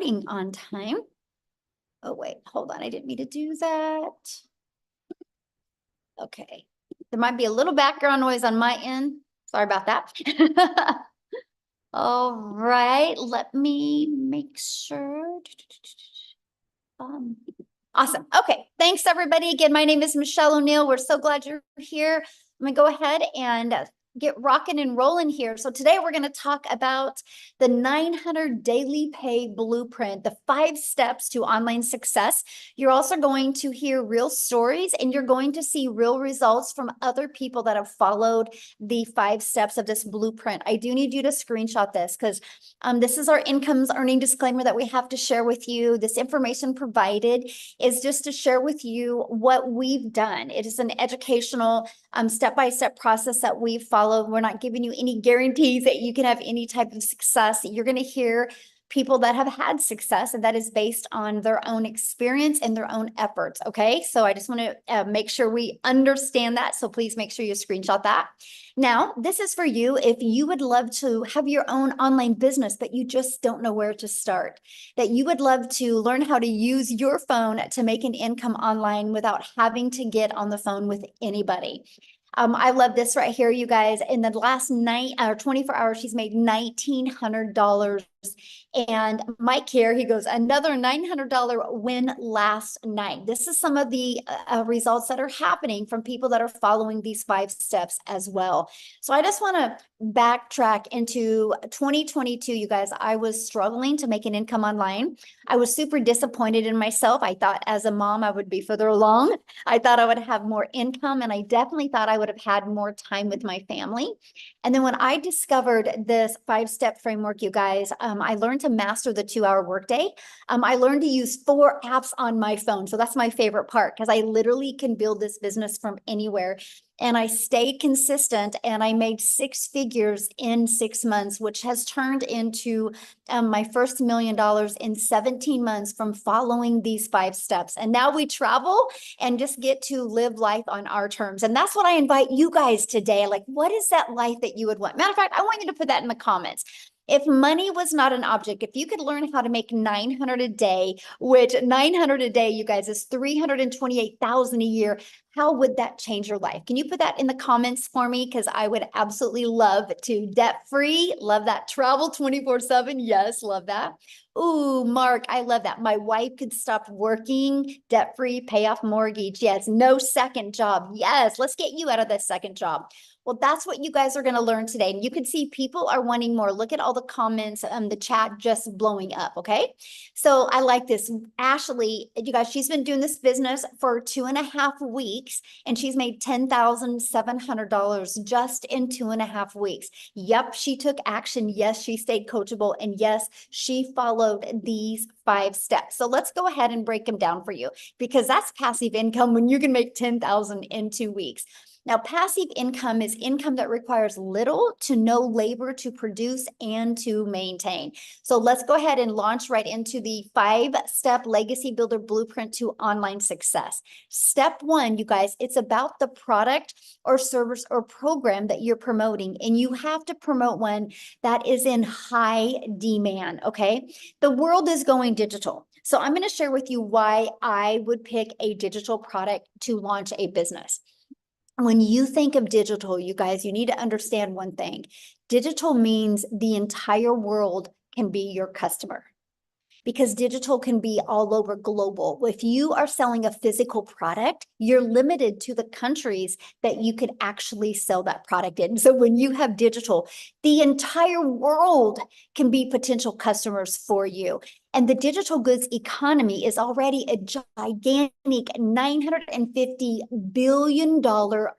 starting on time. Oh, wait, hold on. I didn't mean to do that. Okay. There might be a little background noise on my end. Sorry about that. All right, let me make sure. Awesome. Okay, thanks everybody. Again, my name is Michelle O'Neill. We're so glad you're here. I'm gonna go ahead and get rocking and rolling here. So today we're going to talk about the 900 Daily Pay Blueprint, the 5 steps to online success. You're also going to hear real stories and you're going to see real results from other people that have followed the 5 steps of this blueprint. I do need you to screenshot this because this is our incomes earning disclaimer that we have to share with you. This information provided is just to share with you what we've done. It is an educational step-by-step process that we've followed. We're not giving you any guarantees that you can have any type of success. You're going to hear people that have had success, and that is based on their own experience and their own efforts. Okay, so I just want to make sure we understand that. So please make sure you screenshot that. Now, this is for you if you would love to have your own online business, but you just don't know where to start, that you would love to learn how to use your phone to make an income online without having to get on the phone with anybody. I love this right here, you guys. In the last 24 hours, she's made $1,900. And Mike here, he goes, another $900 win last night. This is some of the results that are happening from people that are following these 5 steps as well. So I just want to backtrack into 2022, you guys. I was struggling to make an income online. I was super disappointed in myself. I thought as a mom, I would be further along. I thought I would have more income, and I definitely thought I would have had more time with my family. And then when I discovered this 5-step framework, you guys, I learned to master the 2-hour workday. I learned to use 4 apps on my phone. So that's my favorite part because I literally can build this business from anywhere. And I stayed consistent and I made 6 figures in 6 months, which has turned into my first $1 million in 17 months from following these 5 steps. And now we travel and just get to live life on our terms. And that's what I invite you guys today. Like, what is that life that you would want? Matter of fact, I want you to put that in the comments. If money was not an object, if you could learn how to make 900 a day, which 900 a day, you guys, is 328,000 a year, how would that change your life? Can you put that in the comments for me? Because I would absolutely love to. Debt-free, love that. Travel 24/7, yes, love that. Ooh, Mark, I love that. My wife could stop working, debt-free, pay off mortgage. Yes, no second job. Yes, let's get you out of the second job. Well, that's what you guys are going to learn today. And you can see people are wanting more. Look at all the comments and the chat just blowing up. Okay. So I like this. Ashley, you guys, she's been doing this business for 2.5 weeks and she's made $10,700 just in 2.5 weeks. Yep. She took action. Yes. She stayed coachable. And yes, she followed these 5 steps. So let's go ahead and break them down for you because that's passive income when you can make 10,000 in 2 weeks. Now, passive income is income that requires little to no labor to produce and to maintain. So let's go ahead and launch right into the 5-step legacy builder blueprint to online success. Step 1, you guys, it's about the product or service or program that you're promoting, and you have to promote one that is in high demand, okay? The world is going digital. So I'm going to share with you why I would pick a digital product to launch a business. When you think of digital, you guys, you need to understand one thing. Digital means the entire world can be your customer because digital can be all over global. If you are selling a physical product, you're limited to the countries that you could actually sell that product in. So when you have digital, the entire world can be potential customers for you. And the digital goods economy is already a gigantic $950 billion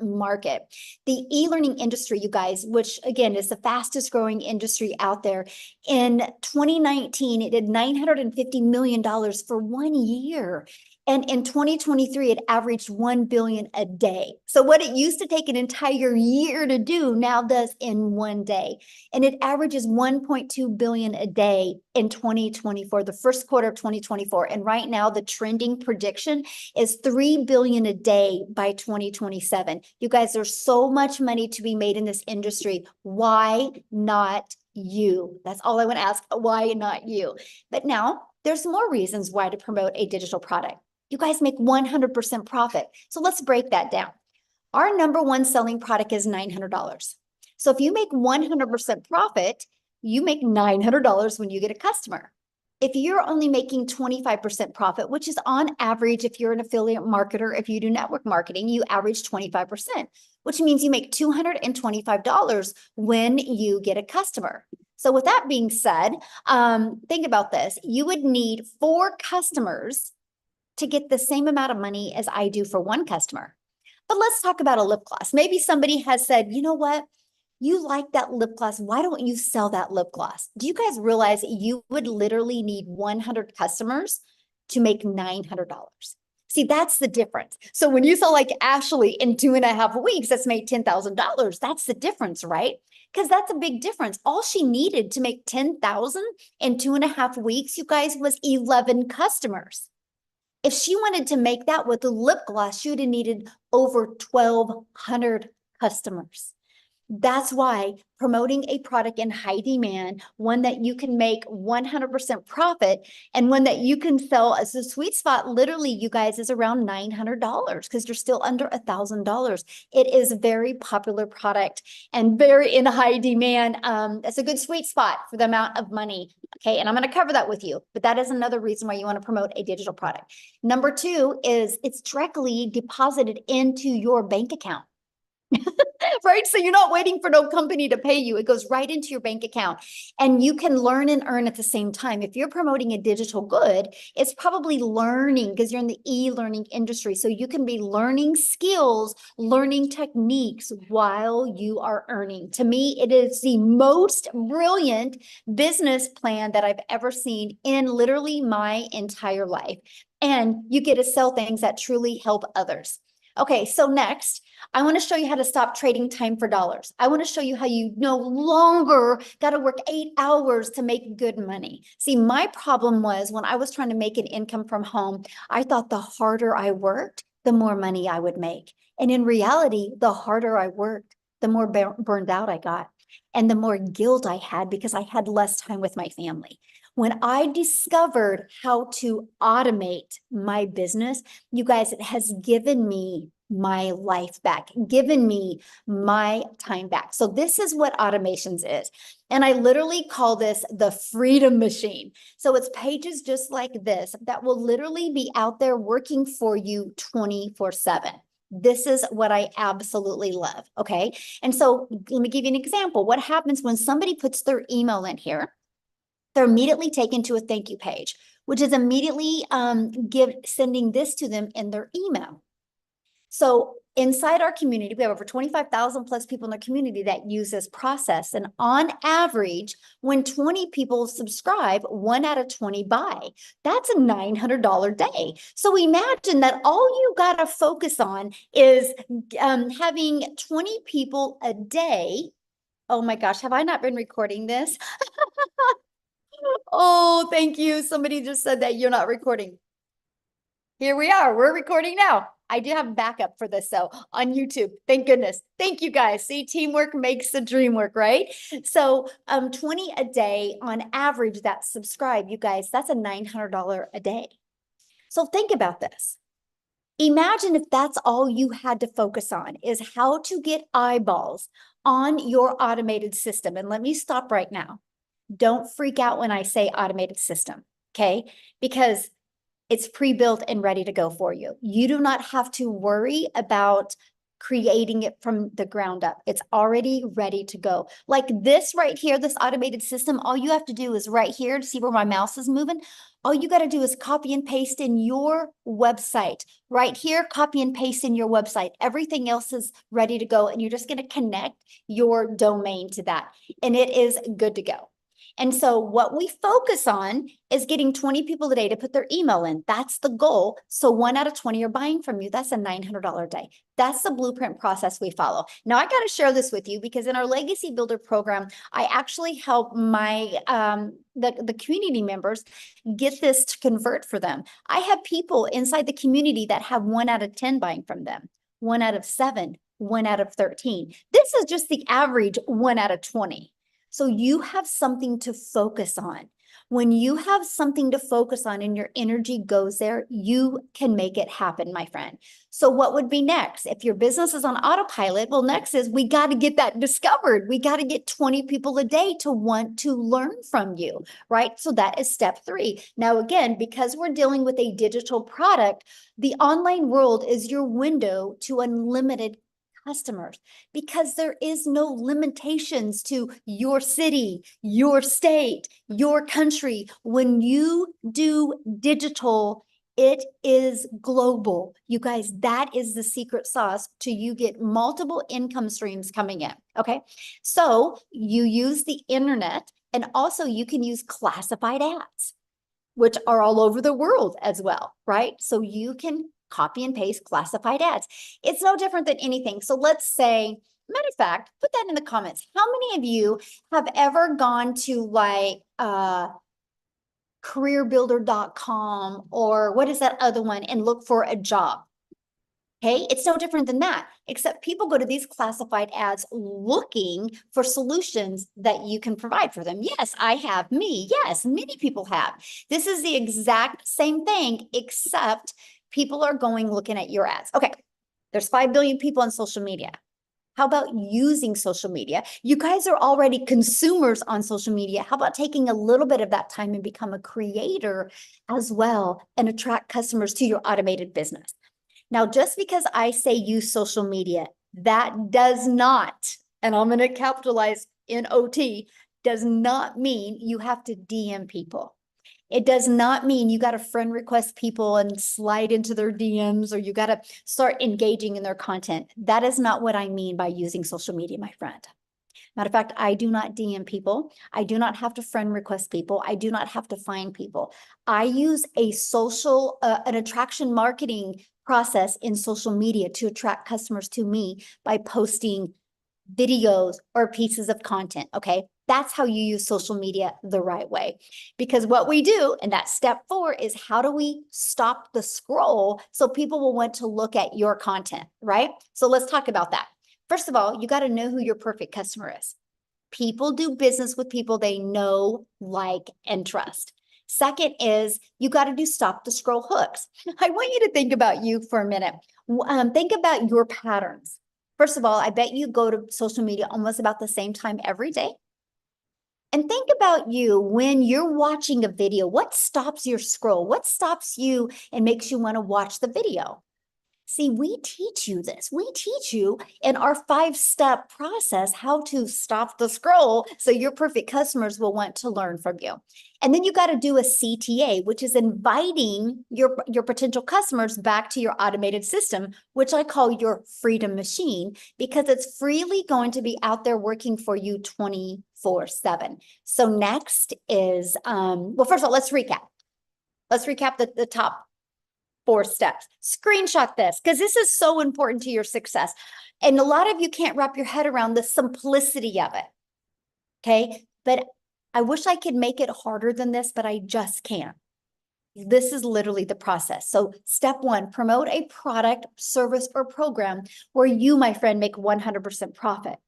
market. The e-learning industry, you guys, which again is the fastest growing industry out there, in 2019, it did $950 million for 1 year. And in 2023, it averaged 1 billion a day. So what it used to take an entire year to do now does in 1 day. And it averages 1.2 billion a day in 2024, the first quarter of 2024. And right now, the trending prediction is 3 billion a day by 2027. You guys, there's so much money to be made in this industry. Why not you? That's all I want to ask. Why not you? But now, There's more reasons why to promote a digital product. You guys make 100% profit. So let's break that down. Our number one selling product is $900. So if you make 100% profit, you make $900 when you get a customer. If you're only making 25% profit, which is on average, if you're an affiliate marketer, if you do network marketing, you average 25%, which means you make $225 when you get a customer. So with that being said, think about this. You would need 4 customers to get the same amount of money as I do for 1 customer. But let's talk about a lip gloss. Maybe somebody has said, you know what? You like that lip gloss. Why don't you sell that lip gloss? Do you guys realize you would literally need 100 customers to make $900? See, that's the difference. So when you sell like Ashley in 2.5 weeks, that's made $10,000. That's the difference, right? Because that's a big difference. All she needed to make $10,000 in 2.5 weeks, you guys, was 11 customers. If she wanted to make that with a lip gloss, she would have needed over 1,200 customers. That's why promoting a product in high demand, one that you can make 100% profit, and one that you can sell as a sweet spot, literally, you guys, is around $900 because you're still under $1,000. It is a very popular product and very in high demand. It's a good sweet spot for the amount of money. Okay, and I'm going to cover that with you, but that is another reason why you want to promote a digital product. Number 2 is it's directly deposited into your bank account. Right? So you're not waiting for no company to pay you. It goes right into your bank account and you can learn and earn at the same time. If you're promoting a digital good, it's probably learning because you're in the e-learning industry. So you can be learning skills, learning techniques while you are earning. To me, it is the most brilliant business plan that I've ever seen in literally my entire life. And you get to sell things that truly help others. Okay, so next, I want to show you how to stop trading time for dollars. I want to show you how you no longer got to work 8 hours to make good money. See, my problem was when I was trying to make an income from home, I thought the harder I worked, the more money I would make. And in reality, the harder I worked, the more burned out I got and the more guilt I had because I had less time with my family. When I discovered how to automate my business, you guys, it has given me my life back, given me my time back. So this is what automations is. And I literally call this the freedom machine. So it's pages just like this that will literally be out there working for you 24/7. This is what I absolutely love. Okay. And so let me give you an example. What happens when somebody puts their email in here? They're immediately taken to a thank you page, which is immediately sending this to them in their email. So inside our community, we have over 25,000 plus people in the community that use this process. And on average, when 20 people subscribe, 1 out of 20 buy. That's a $900 day. So imagine that all you got to focus on is having 20 people a day. Oh my gosh, have I not been recording this? Oh, thank you. Somebody just said that you're not recording. Here we are. We're recording now. I do have backup for this, so on YouTube. Thank goodness. Thank you guys. See, teamwork makes the dream work, right? So 20 a day on average that subscribe, you guys, that's a $900 a day. So think about this. Imagine if that's all you had to focus on is how to get eyeballs on your automated system. And let me stop right now. Don't freak out when I say automated system, okay? Because it's pre-built and ready to go for you. You do not have to worry about creating it from the ground up. It's already ready to go. Like this right here, this automated system, all you have to do is right here to see where my mouse is moving. All you got to do is copy and paste in your website. Right here, copy and paste in your website. Everything else is ready to go. And you're just going to connect your domain to that. And it is good to go. And so what we focus on is getting 20 people a day to put their email in. That's the goal. So 1 out of 20 are buying from you. That's a $900 a day. That's the blueprint process we follow. Now I got to share this with you because in our Legacy Builder program, I actually help my the community members get this to convert for them. I have people inside the community that have 1 out of 10 buying from them, 1 out of 7, 1 out of 13. This is just the average 1 out of 20. So you have something to focus on. When you have something to focus on and your energy goes there, you can make it happen, my friend. So what would be next? If your business is on autopilot, well, next is we got to get that discovered. We got to get 20 people a day to want to learn from you, right? So that is step 3. Now, again, because we're dealing with a digital product, the online world is your window to unlimited customers, because there is no limitations to your city, your state, your country. When you do digital, it is global. You guys, that is the secret sauce to you get multiple income streams coming in. Okay. So you use the internet, and also you can use classified ads, which are all over the world as well, right? So you can copy and paste classified ads. It's no different than anything. So let's say, matter of fact, put that in the comments. How many of you have ever gone to like careerbuilder.com, or what is that other one, and look for a job? Okay, it's no different than that, except people go to these classified ads looking for solutions that you can provide for them. Yes, I have. Me. Yes, many people have. This is the exact same thing, except people are going looking at your ads. Okay, there's 5 billion people on social media. How about using social media? You guys are already consumers on social media. How about taking a little bit of that time and become a creator as well and attract customers to your automated business? Now, just because I say use social media, that does not, and I'm going to capitalize NOT, does not mean you have to DM people. It does not mean you got to friend request people and slide into their DMs, or you got to start engaging in their content. That is not what I mean by using social media, my friend. Matter of fact, I do not DM people. I do not have to friend request people. I do not have to find people. I use a social, an attraction marketing process in social media to attract customers to me by posting videos or pieces of content. Okay. That's how you use social media the right way. Because what we do, and that's step 4, is how do we stop the scroll so people will want to look at your content, right? So let's talk about that. First of all, you got to know who your perfect customer is. People do business with people they know, like, and trust. Second is you got to do stop the scroll hooks. I want you to think about you for a minute. Think about your patterns. First of all, I bet you go to social media almost about the same time every day. And think about you when you're watching a video. What stops your scroll? What stops you and makes you want to watch the video? See, we teach you this. We teach you in our 5-step process how to stop the scroll so your perfect customers will want to learn from you. And then you got to do a CTA, which is inviting your potential customers back to your automated system, which I call your freedom machine, because it's freely going to be out there working for you 24/7. So next is, well, first of all, let's recap. Let's recap the top 4 steps. Screenshot this, because this is so important to your success. And a lot of you can't wrap your head around the simplicity of it. Okay. But I wish I could make it harder than this, but I just can't. This is literally the process. So step 1, promote a product, service, or program where you, my friend, make 100% profit.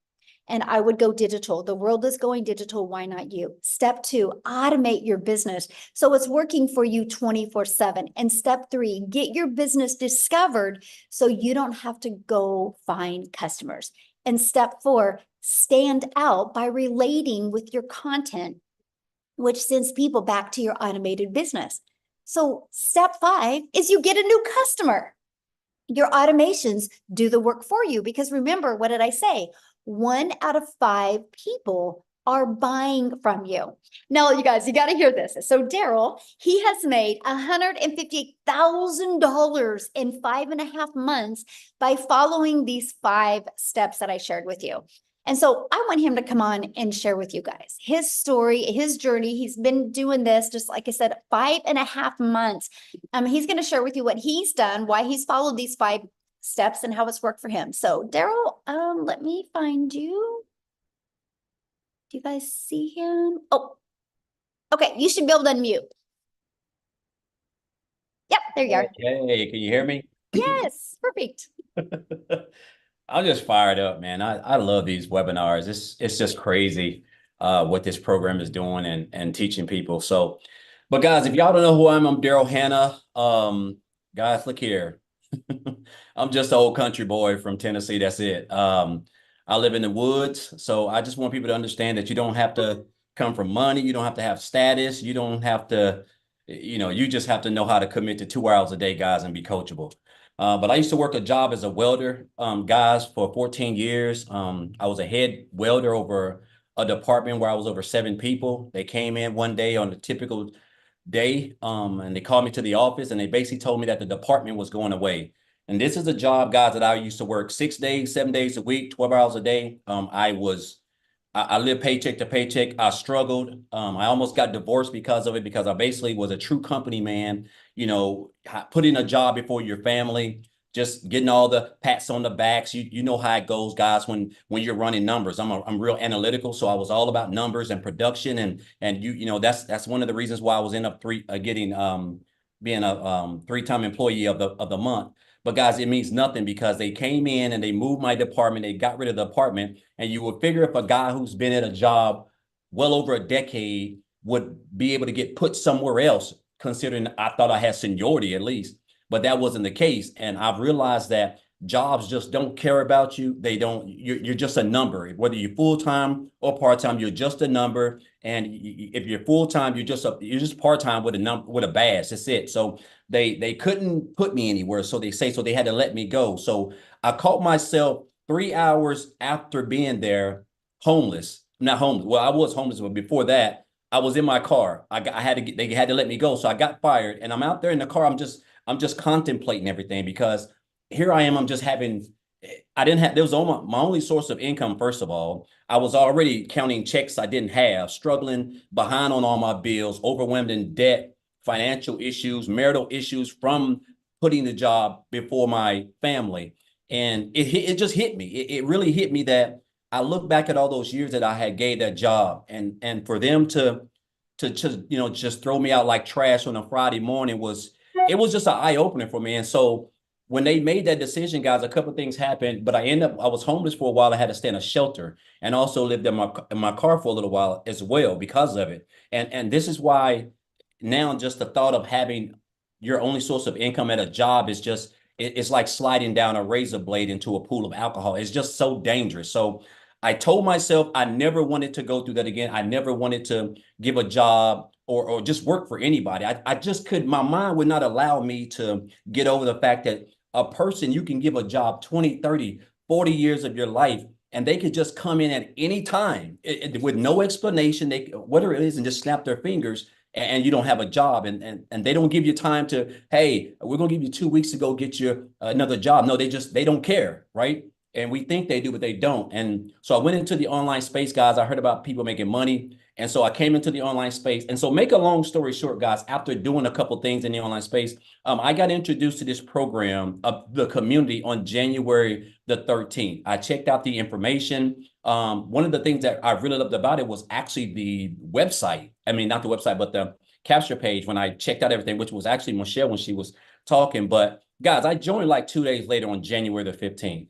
And I would go digital. The world is going digital. Why not you? Step 2, automate your business so it's working for you 24/7. And step 3, get your business discovered so you don't have to go find customers. And step 4, stand out by relating with your content, which sends people back to your automated business. So step 5 is you get a new customer. Your automations do the work for you, because remember, what did I say? 1 out of 5 people are buying from you. Now, you guys, you got to hear this. So Daryl, he has made $158,000 in 5.5 months by following these 5 steps that I shared with you. And so I want him to come on and share with you guys his story, his journey. He's been doing this, just like I said, 5.5 months. He's going to share with you what he's done, why he's followed these 5 steps, and how it's worked for him. So Daryl, let me find you. Do you guys see him? Oh, okay. You should be able to unmute. Yep, there you are. Hey, can you hear me? Yes, perfect. I'm just fired up, man. I love these webinars. It's just crazy. what this program is doing and teaching people. So, but guys, if y'all don't know who I'm Daryl Hannah. Guys, look here. I'm just an old country boy from Tennessee. That's it. I live in the woods, so I just want people to understand that you don't have to come from money. You don't have to have status. You don't have to, you just have to know how to commit to 2 hours a day, guys, and be coachable. But I used to work a job as a welder, guys, for 14 years. I was a head welder over a department where I was over 7 people. They came in one day on a typical day, and they called me to the office, and they basically told me that the department was going away. And this is a job, guys, that I used to work 6 days, 7 days a week, 12 hours a day. I lived paycheck to paycheck. I struggled. I almost got divorced because of it, because I basically was a true company man, putting a job before your family, just getting all the pats on the backs. You know how it goes, guys, when you're running numbers. I'm real analytical, so I was all about numbers and production, and that's one of the reasons why I was in up being a 3-time employee of the month. But guys, it means nothing, because they came in and they moved my department. They got rid of the department. And you would figure if a guy who's been at a job well over a decade would be able to get put somewhere else, considering I thought I had seniority at least. But that wasn't the case. And I've realized that jobs just don't care about you. They don't, you're just a number. Whether you're full-time or part-time, you're just a number. And if you're full-time, you're just part-time with a badge. That's it. So they couldn't put me anywhere. So they had to let me go. So I caught myself 3 hours after being there, homeless. Not homeless. Well, I was homeless, but before that, I was in my car. They had to let me go. So I got fired, and I'm out there in the car. I'm just contemplating everything, because here I am. There was my only source of income. First of all, I was already counting checks I didn't have, struggling behind on all my bills, overwhelmed in debt, financial issues, marital issues from putting the job before my family. And it just hit me. It really hit me that I look back at all those years that I had gave that job, and for them to just throw me out like trash on a Friday morning was just an eye opener for me. And so when they made that decision, guys, a couple of things happened, but I was homeless for a while. I had to stay in a shelter, and also lived in my car for a little while as well because of it. And this is why now just the thought of having your only source of income at a job is just, it's like sliding down a razor blade into a pool of alcohol. It's just so dangerous. So I told myself I never wanted to go through that again. I never wanted to give a job or just work for anybody. I just could, my mind would not allow me to get over the fact that a person, you can give a job 20, 30, 40 years of your life, and they could just come in at any time with no explanation, whatever it is, and just snap their fingers, and you don't have a job, and they don't give you time to, hey, we're gonna give you 2 weeks to go get you another job. No, they don't care, right? And we think they do, but they don't. And so I went into the online space, guys. I heard about people making money, and so I came into the online space. And so, make a long story short, guys, after doing a couple things in the online space, I got introduced to this program of the community on January the 13th. I checked out the information. One of the things that I really loved about it was actually the website. I mean, not the website, but the capture page. When I checked out everything, which was actually Michelle when she was talking. But guys, I joined like 2 days later on January the 15th.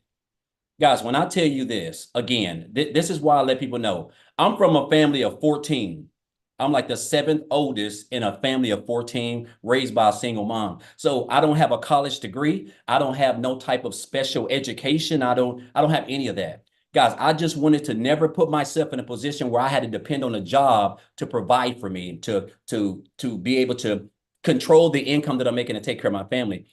Guys, when I tell you this, again, this is why I let people know. I'm from a family of 14. I'm like the 7th oldest in a family of 14, raised by a single mom. So I don't have a college degree. I don't have no type of special education. I don't have any of that. Guys, I just wanted to never put myself in a position where I had to depend on a job to provide for me, to be able to control the income that I'm making to take care of my family.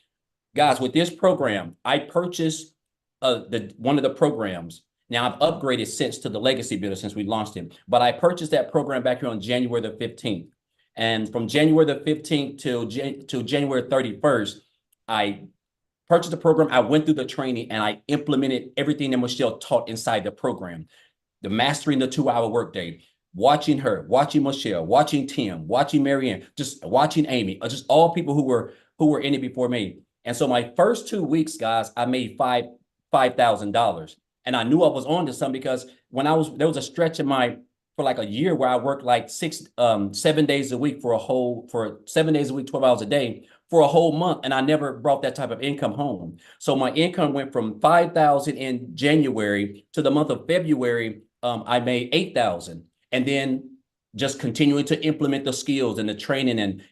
Guys, with this program, I purchased one of the programs. Now I've upgraded since to the Legacy Builder since we launched it, but I purchased that program back here on January the 15th. And from January the 15th till January 31st, I purchased the program. I went through the training and I implemented everything that Michelle taught inside the program. The mastering the 2-hour workday, watching her, watching Michelle, watching Tim, watching Marianne, just watching Amy, just all people who were in it before me. And so my first 2 weeks, guys, I made $5,000. And I knew I was on to something, because there was a stretch for like a year where I worked like 7 days a week for 7 days a week, 12 hours a day for a whole month. And I never brought that type of income home. So my income went from 5,000 in January to the month of February. I made 8,000. and then just continuing to implement the skills and the training and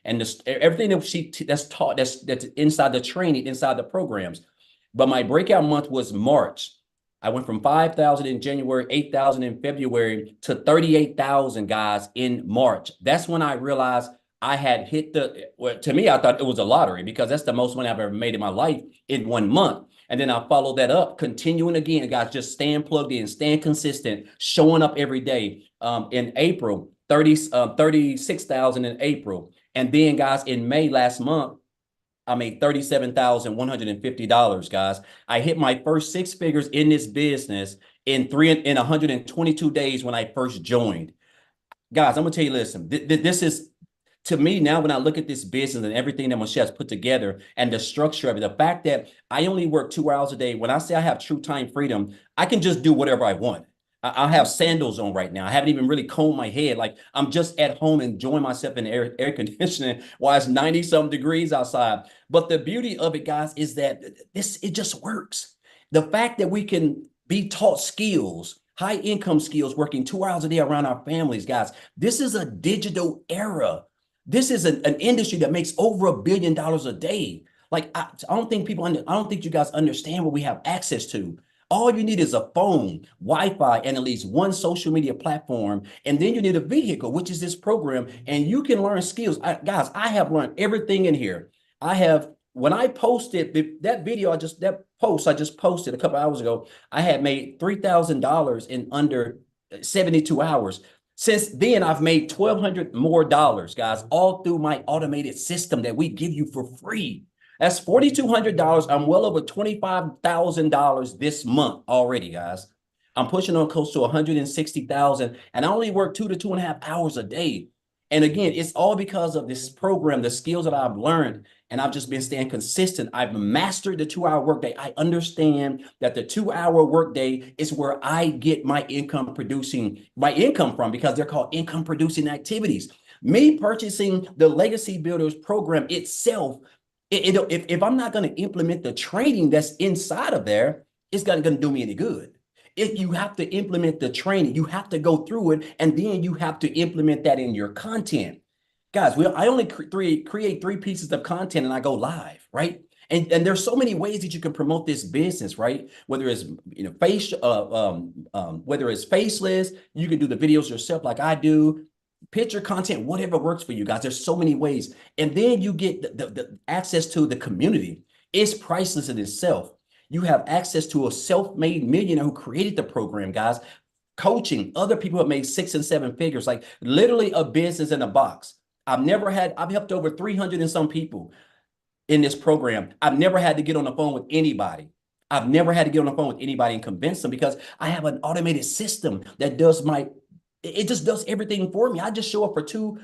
everything that's taught that's inside the training, inside the programs. But my breakout month was March. I went from 5,000 in January, 8,000 in February to 38,000 guys in March. That's when I realized I had hit well, to me, I thought it was a lottery because that's the most money I've ever made in my life in 1 month. And then I followed that up, continuing again, guys, just staying plugged in, staying consistent, showing up every day. In April, 36,000 in April. And then, guys, in May last month, I made $37,150, guys. I hit my first 6 figures in this business in 122 days when I first joined. Guys, I'm gonna tell you, listen, this is, to me now, when I look at this business and everything that Michelle's put together and the structure of it, the fact that I only work 2 hours a day, when I say I have true time freedom, I can just do whatever I want. I have sandals on right now. I haven't even really combed my head. Like, I'm just at home enjoying myself in air conditioning while it's 90-some degrees outside. But the beauty of it, guys, is that it just works. The fact that we can be taught skills, high income skills, working 2 hours a day around our families, guys. This is a digital era. This is an industry that makes over $1 billion a day. Like, I don't think you guys understand what we have access to. All you need is a phone, Wi-Fi, and at least one social media platform. And then you need a vehicle, which is this program. And you can learn skills. Guys, I have learned everything in here. When I posted that video, I just posted a couple hours ago, I had made $3,000 in under 72 hours. Since then, I've made $1,200 more, guys, all through my automated system that we give you for free. That's $4,200. I'm well over $25,000 this month already, guys. I'm pushing on close to 160,000, and I only work 2 to 2.5 hours a day. And again, it's all because of this program, the skills that I've learned, and I've just been staying consistent. I've mastered the 2-hour workday. I understand that the 2-hour workday is where I get my income from, because they're called income producing activities. Me purchasing the Legacy Builders program itself, if I'm not going to implement the training that's inside of there, it's not going to do me any good. If you have to implement the training, you have to go through it, and then you have to implement that in your content. Guys, I only create 3 pieces of content and I go live, right? And there's so many ways that you can promote this business, right? Whether it's whether it's faceless, you can do the videos yourself like I do. Picture content, whatever works for you guys. There's so many ways. And then you get the access to the community. It's priceless in itself. You have access to a self-made millionaire who created the program, guys. Coaching other people who have made 6 and 7 figures, like literally a business in a box. I've helped over 300 and some people in this program. I've never had to get on the phone with anybody. I've never had to get on the phone with anybody and convince them, because I have an automated system that it just does everything for me. I just show up for 2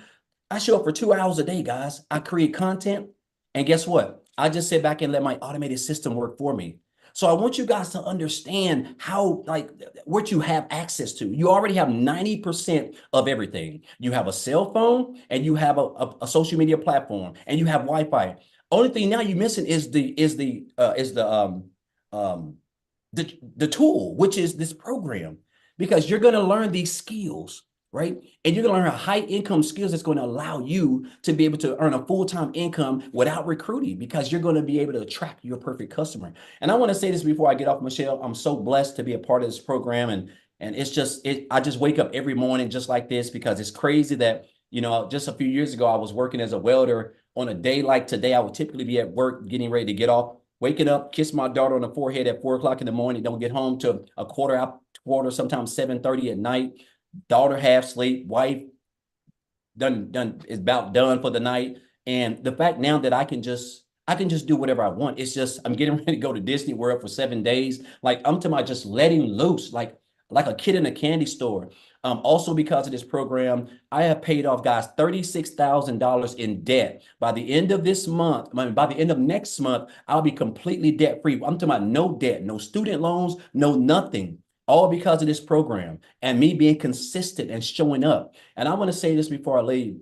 hours a day, guys. I create content, and guess what? I just sit back and let my automated system work for me. So I want you guys to understand what you have access to. You already have 90% of everything. You have a cell phone, and you have a social media platform, and you have Wi-Fi. Only thing now you're missing is the tool, which is this program, because you're going to learn these skills, right? And you're going to learn high income skills that's going to allow you to be able to earn a full-time income without recruiting, because you're going to be able to attract your perfect customer. And I want to say this before I get off, Michelle. I'm so blessed to be a part of this program. And it's just, I just wake up every morning just like this, because it's crazy that, just a few years ago, I was working as a welder. On a day like today, I would typically be at work, getting ready to get off, waking up, kiss my daughter on the forehead at 4 o'clock in the morning. Don't get home till a quarter, sometimes 7:30 at night. Daughter half sleep, wife done is about done for the night. And the fact now that I can just do whatever I want. It's just, I'm getting ready to go to Disney World for 7 days. Like, I'm talking about just letting loose, like a kid in a candy store. Also, because of this program, I have paid off, guys, $36,000 in debt. By the end of this month, by the end of next month, I'll be completely debt free. I'm talking about no debt, no student loans, no nothing. All because of this program and me being consistent and showing up. And I want to say this before I leave,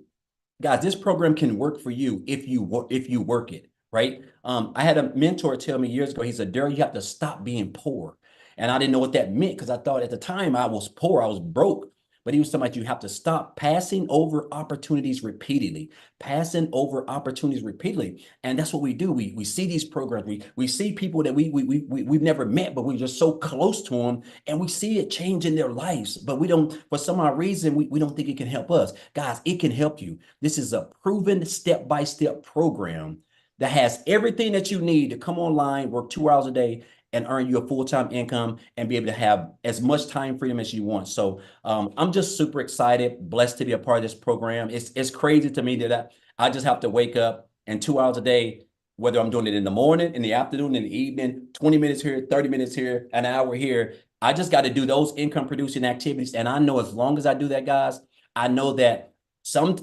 guys. This program can work for you if you work it, right? I had a mentor tell me years ago. He said, "Daryl, you have to stop being poor." And I didn't know what that meant, because I thought at the time I was poor, I was broke. But he was talking about you have to stop passing over opportunities repeatedly, passing over opportunities repeatedly. And that's what we do. We see these programs. We see people that we've never met, but we're just so close to them, and we see it changing their lives. But we don't, for some odd reason, we don't think it can help us. Guys, it can help you. This is a proven step-by-step program that has everything that you need to come online, work 2 hours a day, and earn you a full-time income and be able to have as much time freedom as you want. So I'm just super excited, blessed to be a part of this program. It's crazy to me that I just have to wake up and 2 hours a day, whether I'm doing it in the morning, in the afternoon, in the evening, 20 minutes here, 30 minutes here, an hour here. I just got to do those income producing activities. And I know as long as I do that, guys, I know that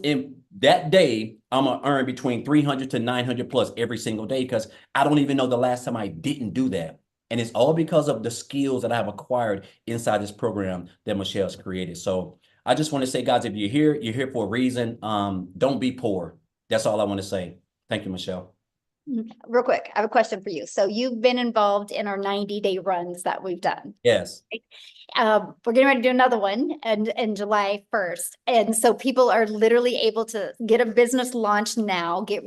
in that day, I'm going to earn between 300 to 900 plus every single day, because I don't even know the last time I didn't do that. And it's all because of the skills that I have acquired inside this program that Michelle's created. So I just want to say, guys, if you're here for a reason. Don't be poor. That's all I want to say. Thank you, Michelle. Real quick, I have a question for you. So you've been involved in our 90-day runs that we've done. Yes. We're getting ready to do another one and July 1st. And so people are literally able to get a business launched now, get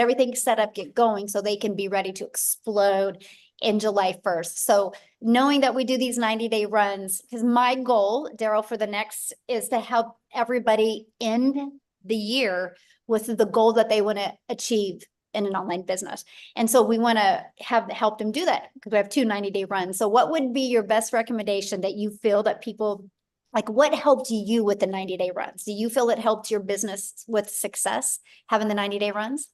everything set up, get going, so they can be ready to explode in July 1st. So knowing that we do these 90-day runs, because my goal, Daryl, for the next is to help everybody end the year with the goal that they want to achieve in an online business. And so we want to help them do that, because we have two 90-day runs. So what would be your best recommendation that you feel that people, like, what helped you with the 90-day runs? Do you feel it helped your business with success, having the 90-day runs?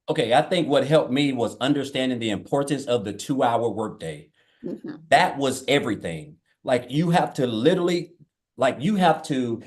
Okay, I think what helped me was understanding the importance of the 2-hour workday. That was everything. Like, you have to literally,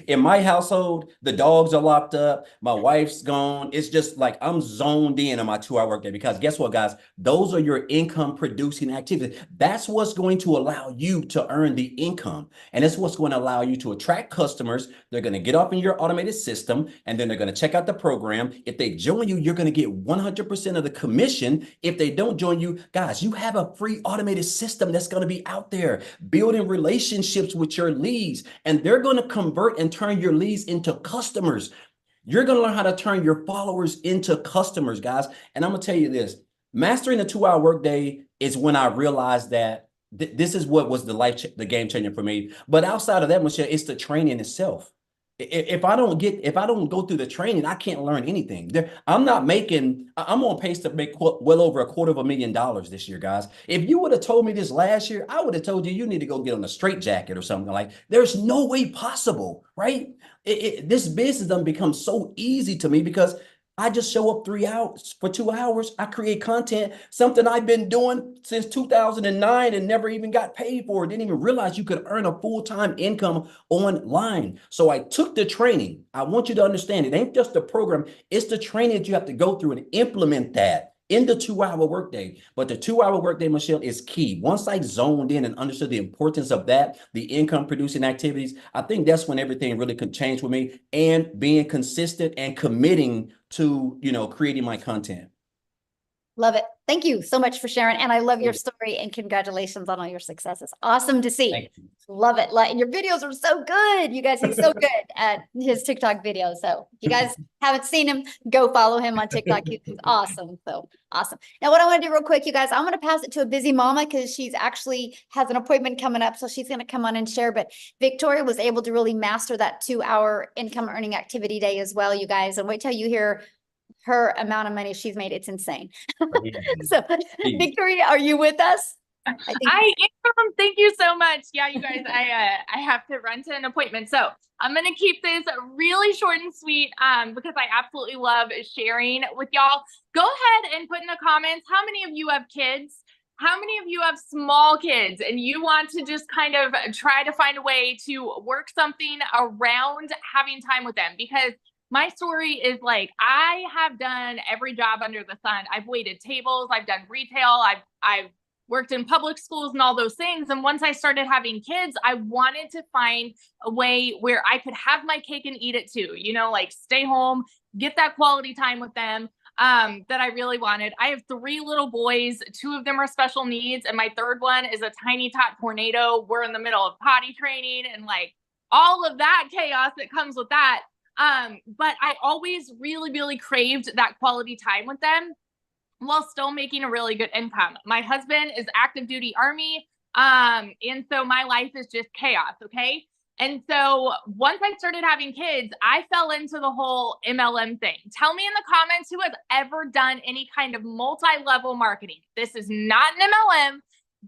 in my household, the dogs are locked up, my wife's gone. It's just like I'm zoned in on my 2-hour workday, because guess what, guys? Those are your income producing activities. That's what's going to allow you to earn the income. And it's what's going to allow you to attract customers. They're going to get up in your automated system, and then they're going to check out the program. If they join you, you're going to get 100% of the commission. If they don't join you, guys, you have a free automated system that's going to be out there building relationships with your leads, and they're going to convert and turn your leads into customers. You're going to learn how to turn your followers into customers, guys. And I'm going to tell you this, mastering the 2-hour workday is when I realized that this is what was the game changer for me. But outside of that, Michelle, it's the training itself. If I don't go through the training, I can't learn anything. I'm on pace to make well over $250,000 this year, guys. If you would have told me this last year, I would have told you need to go get on a straitjacket or something. Like, there's no way possible, right? This business doesn't become so easy to me because I just show up 3 hours for 2 hours. I create content, something I've been doing since 2009 and never even got paid for. Didn't even realize you could earn a full-time income online. So I took the training. I want you to understand, it ain't just the program. It's the training that you have to go through and implement that in the 2-hour workday. But the 2-hour workday, Michelle, is key. Once I zoned in and understood the importance of that, the income producing activities, I think that's when everything really could change with me, and being consistent and committing to, creating my content. Love it. Thank you so much for sharing. And I love your story, and congratulations on all your successes. Awesome to see. Love it. And your videos are so good. You guys, he's so good at his TikTok videos. So if you guys haven't seen him, go follow him on TikTok. He's awesome. So awesome. Now, what I want to do real quick, you guys, I'm going to pass it to a busy mama, because she's actually has an appointment coming up. So she's going to come on and share. But Victoria was able to really master that 2-hour income earning activity day as well, you guys. And wait till you hear her amount of money she's made. It's insane. So Victoria, are you with us? I am. Thank you so much. Yeah, you guys, I have to run to an appointment. So I'm going to keep this really short and sweet because I absolutely love sharing with y'all. Go ahead and put in the comments, how many of you have kids? How many of you have small kids and you want to just kind of try to find a way to work something around having time with them? Because my story is like, I have done every job under the sun. I've waited tables, I've done retail, I've worked in public schools and all those things. And once I started having kids, I wanted to find a way where I could have my cake and eat it too, like stay home, get that quality time with them that I really wanted. I have 3 little boys, 2 of them are special needs, and my third one is a tiny tot tornado. We're in the middle of potty training and like all of that chaos that comes with that. But I always really, really craved that quality time with them while still making a really good income. My husband is active duty Army. And so my life is just chaos. Okay. And so once I started having kids, I fell into the whole MLM thing. Tell me in the comments who has ever done any kind of multi-level marketing. This is not an MLM,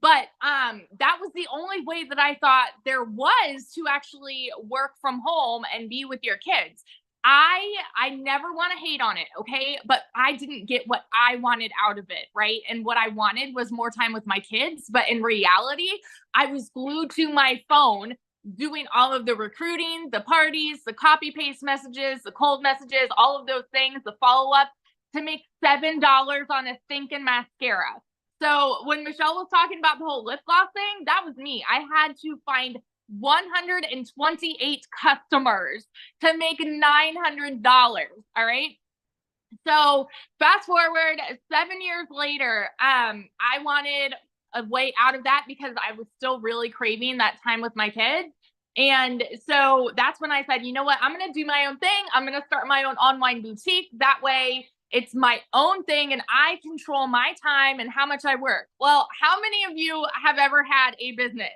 but that was the only way that I thought there was to actually work from home and be with your kids. I never want to hate on it, okay? But I didn't get what I wanted out of it, right? And what I wanted was more time with my kids. But in reality, I was glued to my phone doing all of the recruiting, the parties, the copy paste messages, the cold messages, all of those things, the follow-up to make $7 on a stinking mascara. So when Michelle was talking about the whole lip gloss thing, that was me. I had to find 128 customers to make $900. All right. So fast forward 7 years later, I wanted a way out of that because I was still really craving that time with my kids. And so that's when I said, you know what, I'm going to do my own thing. I'm going to start my own online boutique. That way it's my own thing and I control my time and how much I work. Well, how many of you have ever had a business?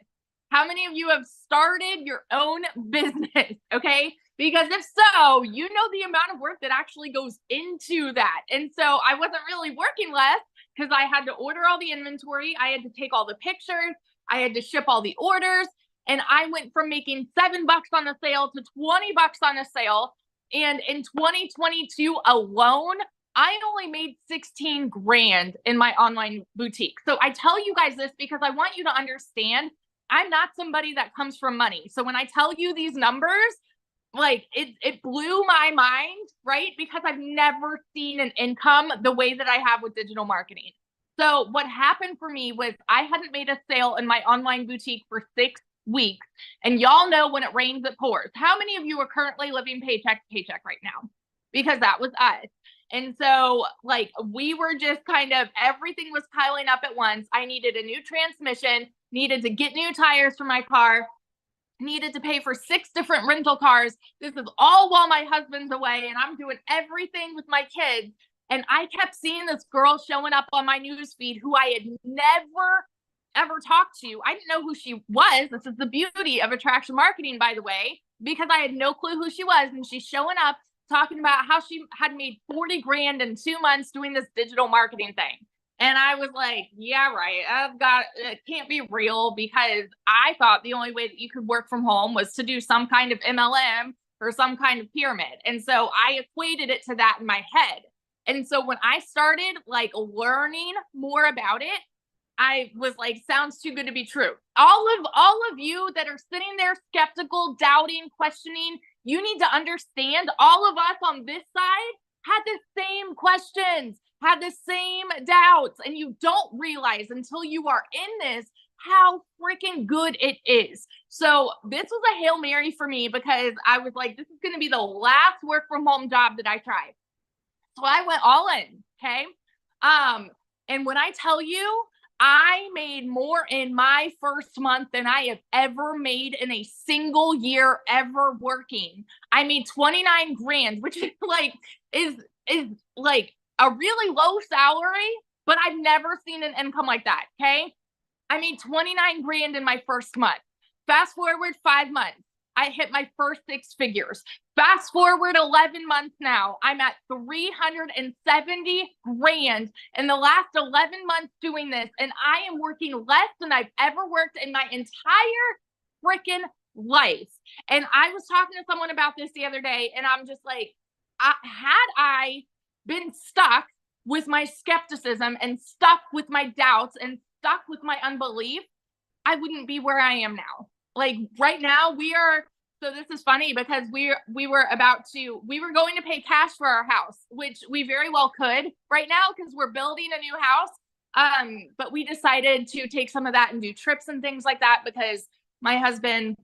How many of you have started your own business? Okay. Because if so, you know the amount of work that actually goes into that. And so I wasn't really working less because I had to order all the inventory. I had to take all the pictures. I had to ship all the orders. And I went from making $7 on a sale to $20 on a sale. And in 2022 alone, I only made 16 grand in my online boutique. So I tell you guys this because I want you to understand I'm not somebody that comes from money. So when I tell you these numbers, like it blew my mind, right? Because I've never seen an income the way that I have with digital marketing. So what happened for me was I hadn't made a sale in my online boutique for 6 weeks. And y'all know when it rains, it pours. How many of you are currently living paycheck to paycheck right now? Because that was us. And so like we were just kind of, everything was piling up at once. I needed a new transmission, needed to get new tires for my car, needed to pay for 6 different rental cars. This is all while my husband's away and I'm doing everything with my kids. And I kept seeing this girl showing up on my newsfeed who I had never, ever talked to. I didn't know who she was. This is the beauty of attraction marketing, by the way, because I had no clue who she was. And she's showing up talking about how she had made 40 grand in 2 months doing this digital marketing thing. And I was like, yeah, right. It can't be real because I thought the only way that you could work from home was to do some kind of MLM or some kind of pyramid. And so I equated it to that in my head. And so when I started like learning more about it, I was like, sounds too good to be true. All of you that are sitting there skeptical, doubting, questioning, you need to understand all of us on this side had the same questions, had the same doubts, and you don't realize until you are in this how freaking good it is. So this was a Hail Mary for me because I was like, this is going to be the last work from home job that I try. So I went all in. Okay. And when I tell you, I made more in my first month than I have ever made in a single year ever working. I made 29 grand, which is like, is like a really low salary, but I've never seen an income like that. Okay. I made 29 grand in my first month. Fast forward 5 months. I hit my first 6 figures. Fast forward 11 months now, I'm at 370 grand in the last 11 months doing this. And I am working less than I've ever worked in my entire freaking life. And I was talking to someone about this the other day, and I'm just like, had I been stuck with my skepticism and stuck with my doubts and stuck with my unbelief, I wouldn't be where I am now. Like right now so this is funny because we were going to pay cash for our house, which we very well could right now because we're building a new house. But we decided to take some of that and do trips and things like that because my husband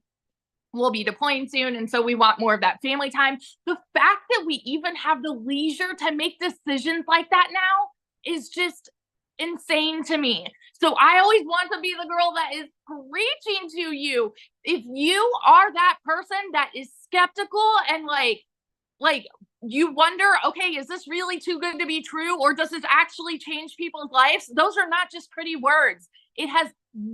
will be deploying soon. And so we want more of that family time. The fact that we even have the leisure to make decisions like that now is just insane to me. So I always want to be the girl that is preaching to you. If you are that person that is skeptical and like you wonder, okay, is this really too good to be true? Or does this actually change people's lives? Those are not just pretty words. It has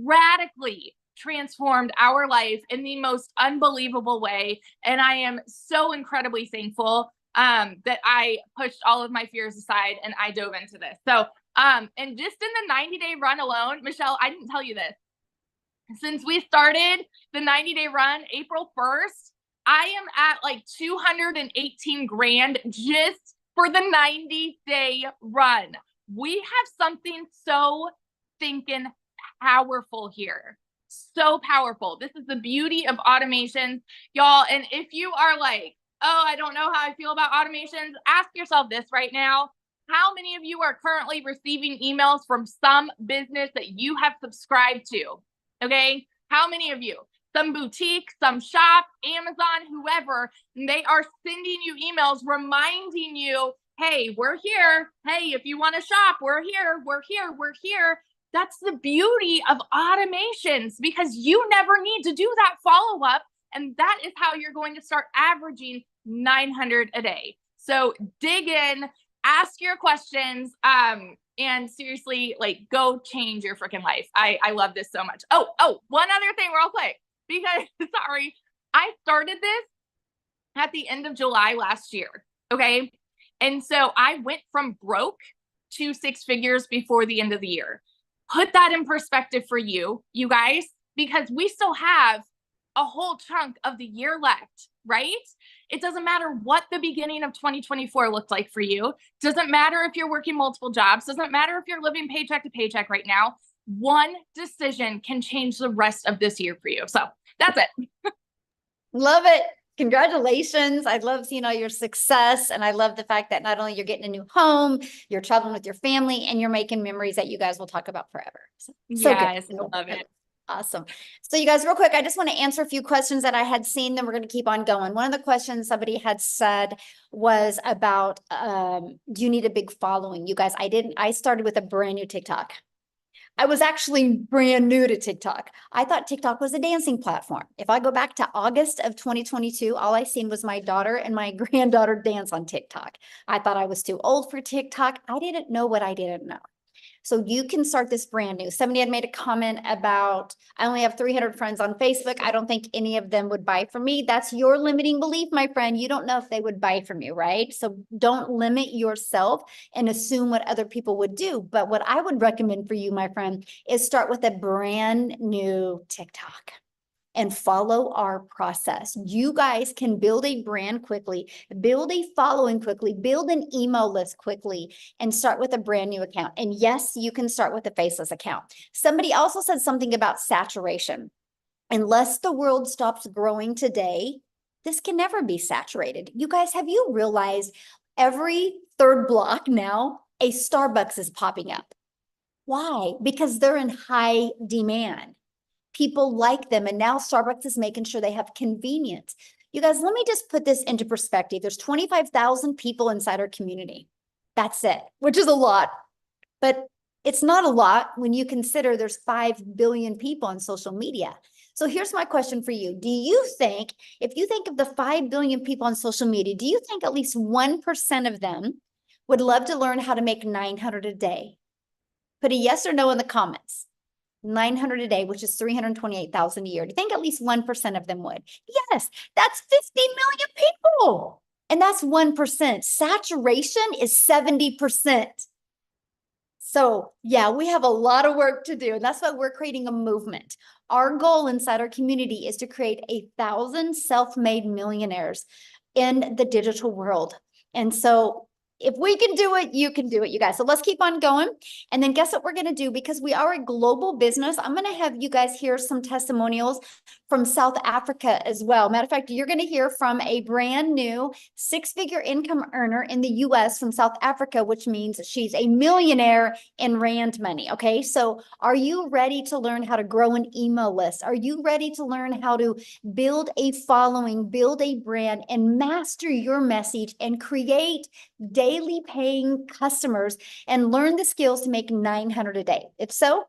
radically transformed our life in the most unbelievable way. And I am so incredibly thankful that I pushed all of my fears aside and I dove into this. So, and just in the 90-day run alone, Michelle, I didn't tell you this. Since we started the 90-day run, April 1st, I am at like 218 grand just for the 90-day run. We have something so thinking powerful here. So powerful. This is the beauty of automations, y'all. And if you are like, oh, I don't know how I feel about automations, ask yourself this right now. How many of you are currently receiving emails from some business that you have subscribed to? Okay. How many of you? Some boutique, some shop, Amazon, whoever, they are sending you emails reminding you, hey, we're here. Hey, if you want to shop, we're here, we're here, we're here. That's the beauty of automations, because you never need to do that follow-up. And that is how you're going to start averaging 900 a day. So dig in, ask your questions, and seriously, like, go change your freaking life. I love this so much. Oh, one other thing real quick, because sorry, I started this at the end of July last year. Okay. And so I went from broke to 6 figures before the end of the year. Put that in perspective for you guys, because we still have a whole chunk of the year left, right? It doesn't matter what the beginning of 2024 looked like for you. Doesn't matter if you're working multiple jobs. Doesn't matter if you're living paycheck to paycheck right now. One decision can change the rest of this year for you. So that's it. Love it. Congratulations. I love seeing all your success. And I love the fact that not only you're getting a new home, you're traveling with your family, and you're making memories that you guys will talk about forever. So Yes, good. I love it. Awesome. So you guys, real quick, I just want to answer a few questions that I had seen, then we're going to keep on going. One of the questions somebody had said was about, do you need a big following? You guys, I started with a brand new TikTok. I was actually brand new to TikTok. I thought TikTok was a dancing platform. If I go back to August of 2022, all I seen was my daughter and my granddaughter dance on TikTok. I thought I was too old for TikTok. I didn't know what I didn't know. So you can start this brand new. Somebody had made a comment about, I only have 300 friends on Facebook. I don't think any of them would buy from me. That's your limiting belief, my friend. You don't know if they would buy from you, right? So don't limit yourself and assume what other people would do. But what I would recommend for you, my friend, is start with a brand new TikTok and follow our process. You guys can build a brand quickly, build a following quickly, build an email list quickly, and start with a brand new account. And yes, you can start with a faceless account. Somebody also said something about saturation. Unless the world stops growing today, this can never be saturated. You guys, have you realized every third block now, a Starbucks is popping up? Why? Because they're in high demand. People like them. And now Starbucks is making sure they have convenience. You guys, let me just put this into perspective. There's 25,000 people inside our community. That's it, which is a lot. But it's not a lot when you consider there's 5 billion people on social media. So here's my question for you. Do you think, if you think of the 5 billion people on social media, do you think at least 1% of them would love to learn how to make 900 a day? Put a yes or no in the comments. 900 a day, which is 328,000 a year. Do you think at least 1% of them would? Yes, that's 50 million people. And that's 1%. Saturation is 70%. So yeah, we have a lot of work to do. And that's why we're creating a movement. Our goal inside our community is to create 1,000 self-made millionaires in the digital world. And so if we can do it, you can do it, you guys. So let's keep on going. And then guess what we're going to do? Because we are a global business, I'm going to have you guys hear some testimonials from South Africa as well. Matter of fact, you're going to hear from a brand new 6-figure income earner in the US from South Africa, which means she's a millionaire in Rand money. Okay. So are you ready to learn how to grow an email list? Are you ready to learn how to build a following, build a brand, and master your message and create daily paying customers and learn the skills to make 900 a day? If so,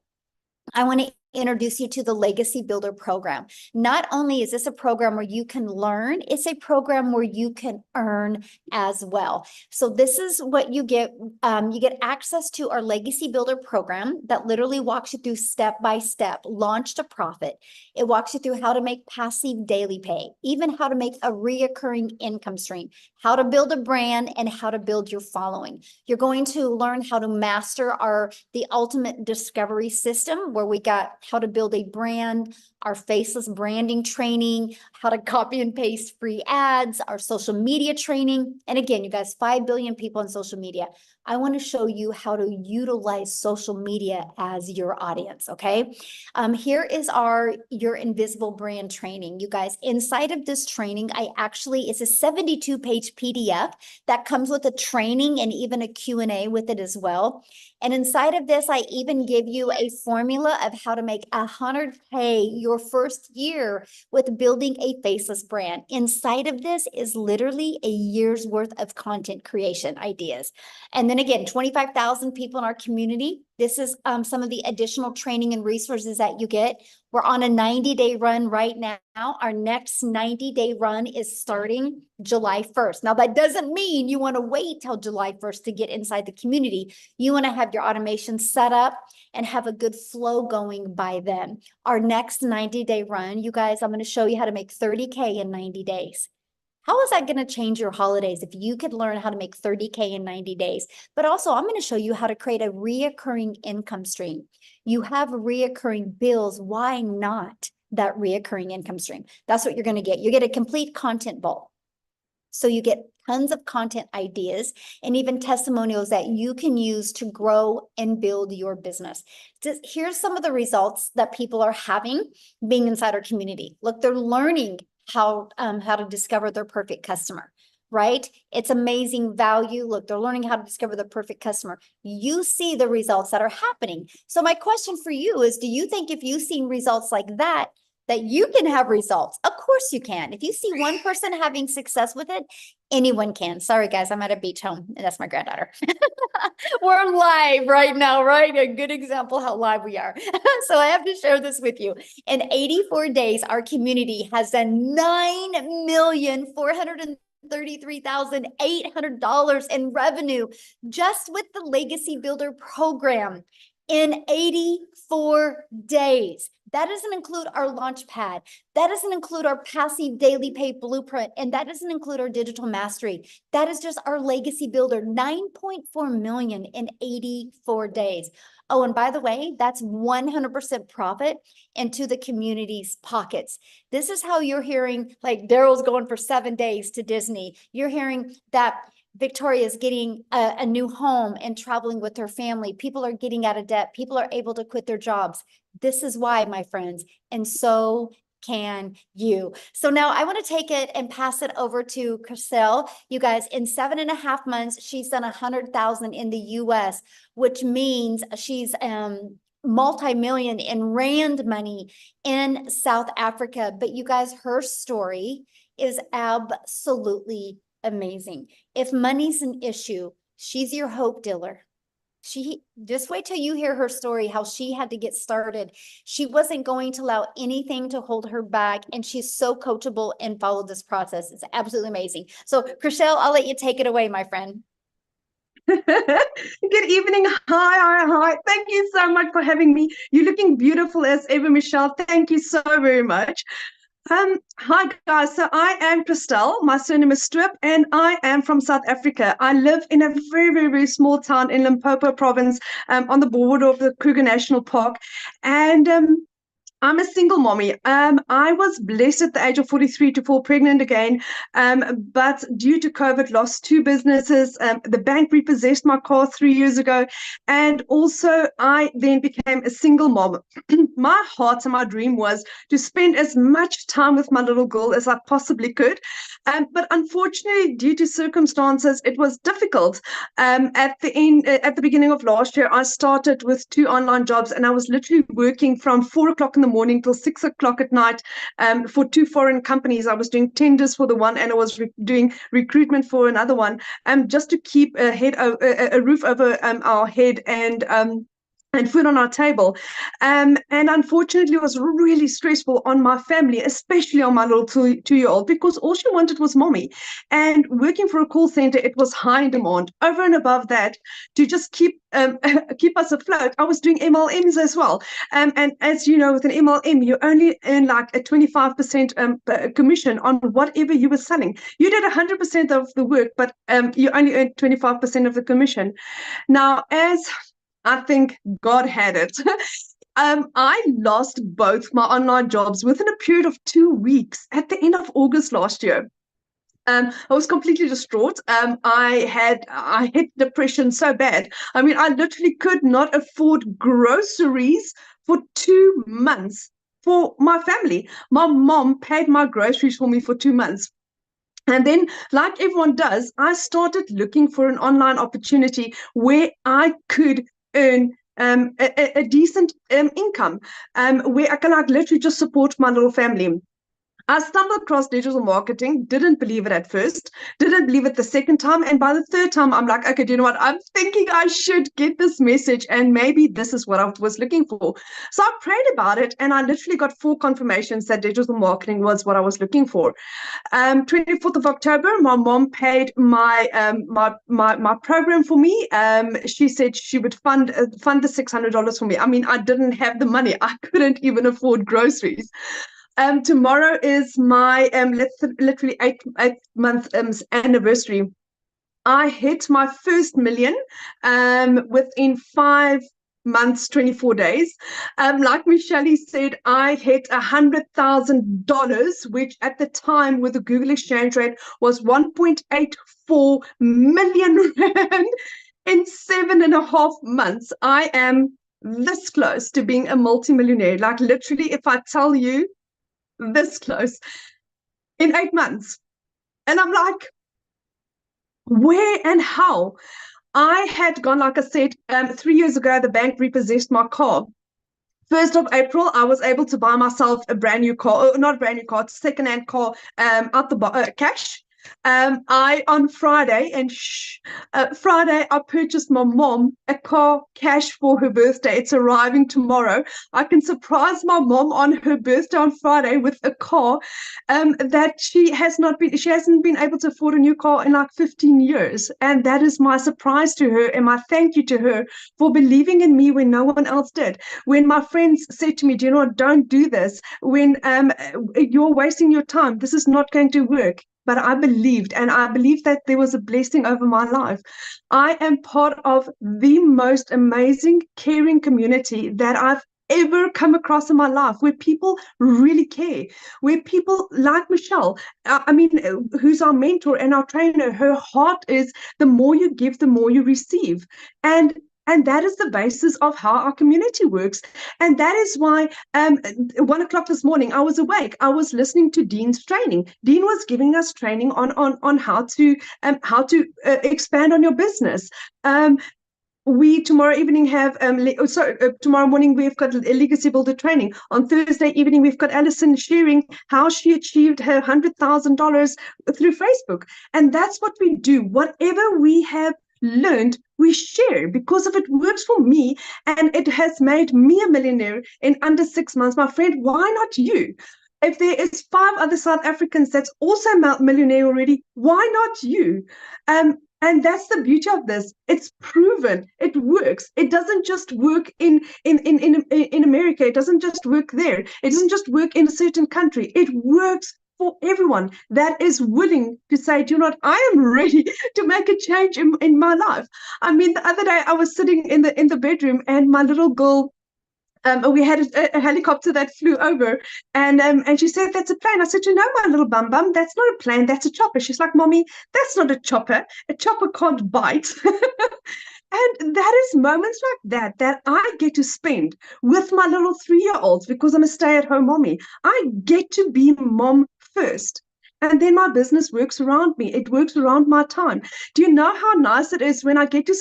I want to introduce you to the Legacy Builder program. Not only is this a program where you can learn, it's a program where you can earn as well. So this is what you get. You get access to our Legacy Builder program that literally walks you through step by step, launch to profit. It walks you through how to make passive daily pay, even how to make a reoccurring income stream, how to build a brand, and how to build your following. You're going to learn how to master the ultimate discovery system, where we got how to build a brand, our faceless branding training, how to copy and paste free ads, our social media training. And again, you guys, 5 billion people on social media. I want to show you how to utilize social media as your audience, okay? Here is your invisible brand training. You guys, inside of this training, it's a 72-page PDF that comes with a training and even a Q&A with it as well. And inside of this, I even give you a formula of how to make 100K your first year with building a faceless brand. Inside of this is literally a year's worth of content creation ideas. And then again, 25,000 people in our community. This is some of the additional training and resources that you get. We're on a 90-day run right now. Our next 90-day run is starting July 1st. Now, that doesn't mean you want to wait till July 1st to get inside the community. You want to have your automation set up and have a good flow going by then. Our next 90-day run, you guys, I'm going to show you how to make 30K in 90 days. How is that going to change your holidays if you could learn how to make 30K in 90 days? But also, I'm going to show you how to create a reoccurring income stream. You have reoccurring bills. Why not that reoccurring income stream? That's what you're going to get. You get a complete content vault. So you get tons of content ideas and even testimonials that you can use to grow and build your business. Here's some of the results that people are having being inside our community. Look, they're learning how to discover their perfect customer, right? It's amazing value. Look, they're learning how to discover the perfect customer. You see the results that are happening. So my question for you is, do you think if you've seen results like that you can have results? Of course you can. If you see one person having success with it, anyone can. Sorry, guys, I'm at a beach home, and that's my granddaughter. We're live right now, right? A good example how live we are. So I have to share this with you. In 84 days, our community has done $9,433,800 in revenue just with the Legacy Builder program in 84 days. That doesn't include our launch pad. That doesn't include our passive daily pay blueprint. And that doesn't include our digital mastery. That is just our Legacy Builder, 9.4 million in 84 days. Oh, and by the way, that's 100% profit into the community's pockets. This is how you're hearing, like, Daryl's going for 7 days to Disney. You're hearing that Victoria's getting a new home and traveling with her family. People are getting out of debt. People are able to quit their jobs. This is why, my friends, and so can you. So now I want to take it and pass it over to Chriselle. You guys, in 7.5 months, she's done 100,000 in the US, which means she's multi-million in rand money in South Africa. But you guys, her story is absolutely amazing. If money's an issue, she's your hope dealer. Just wait till you hear her story, how she had to get started. She wasn't going to allow anything to hold her back, and she's so coachable and followed this process. It's absolutely amazing. So, Chriselle, I'll let you take it away, my friend. Good evening. Hi. Thank you so much for having me. You're looking beautiful as ever, Michelle. Thank you so very much. Hi guys, so I am Chriselle, my surname is Stroop, and I am from South Africa. I live in a very, very, very small town in Limpopo province, on the border of the Kruger National Park, and I'm a single mommy. I was blessed at the age of 43 to fall pregnant again, but due to COVID, lost 2 businesses. The bank repossessed my car 3 years ago, and also I then became a single mom. My heart and my dream was to spend as much time with my little girl as I possibly could, but unfortunately, due to circumstances, it was difficult. At the beginning of last year, I started with 2 online jobs, and I was literally working from 4 o'clock in the morning till 6 o'clock at night for 2 foreign companies. I was doing tenders for the one, and I was doing recruitment for another one, just to keep a roof over our head and and food on our table. And unfortunately, it was really stressful on my family, especially on my little two-year-old, because all she wanted was mommy. And working for a call center, it was high in demand. Over and above that, to just keep us afloat, I was doing MLMs as well. And as you know, with an MLM, you only earn like a 25% commission on whatever you were selling. You did 100% of the work, but you only earned 25% of the commission. Now, as I think God had it. I lost both my online jobs within a period of 2 weeks at the end of August last year. I was completely distraught. I hit depression so bad. I mean, I literally could not afford groceries for 2 months for my family. My mom paid my groceries for me for 2 months. And then, like everyone does, I started looking for an online opportunity where I could earn a decent income, where I can like literally just support my little family. I stumbled across digital marketing, didn't believe it at first, didn't believe it the second time. And by the third time, I'm like, okay, do you know what? I'm thinking I should get this message and maybe this is what I was looking for. So I prayed about it and I literally got 4 confirmations that digital marketing was what I was looking for. 24th of October, my mom paid my program for me. She said she would fund the $600 for me. I mean, I didn't have the money. I couldn't even afford groceries. Tomorrow is my literally 8-month anniversary. I hit my first million within 5 months, 24 days. Like Michelle said, I hit $100,000, which at the time with the Google exchange rate was 1.84 million rand in 7.5 months. I am this close to being a multimillionaire. Like literally, if I tell you, this close in 8 months. And I'm like, where and how? I had gone, like I said, 3 years ago, the bank repossessed my car. 1st of April, I was able to buy myself a brand new car, not a brand new car, second-hand car, out the cash. On Friday, Friday, I purchased my mom a car cash for her birthday. It's arriving tomorrow. I can surprise my mom on her birthday on Friday with a car that she hasn't been able to afford a new car in like 15 years. And that is my surprise to her and my thank you to her for believing in me when no one else did. When my friends said to me, do you know what, don't do this. When you're wasting your time, this is not going to work. But I believed, and I believed that there was a blessing over my life. I am part of the most amazing, caring community that I've ever come across in my life, where people really care, where people like Michelle, who's our mentor and our trainer, her heart is the more you give, the more you receive. And that is the basis of how our community works. And that is why 1 o'clock this morning, I was awake. I was listening to Dean's training. Dean was giving us training on how to expand on your business. We tomorrow evening have tomorrow morning we've got a legacy builder training. On Thursday evening we've got Alison sharing how she achieved her $100,000 through Facebook. And that's what we do. Whatever we have learned, we share, because if it works for me and it has made me a millionaire in under 6 months, my friend, why not you? If there is 5 other South Africans that's also millionaire already, why not you? And that's the beauty of this. It's proven. It works. It doesn't just work in America. It doesn't just work there. It doesn't just work in a certain country. It works for everyone that is willing to say, do you know what, I am ready to make a change in my life. I mean, the other day I was sitting in the bedroom and my little girl, we had a helicopter that flew over, and she said, that's a plane. I said, you know, my little bum, that's not a plane, that's a chopper. She's like, Mommy, that's not a chopper. A chopper can't bite. And that is moments like that I get to spend with my little 3-year-olds, because I'm a stay-at-home mommy. I get to be mom first. And then my business works around me. It works around my time. Do you know how nice it is when I get to,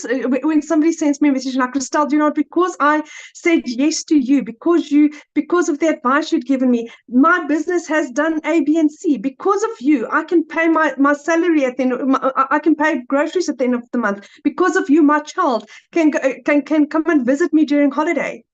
when somebody sends me a message like, Christelle, do you know, because I said yes to you, because of the advice you'd given me, my business has done A, B, and C. Because of you, I can pay my salary at the end, I can pay groceries at the end of the month. Because of you, my child can come and visit me during holiday.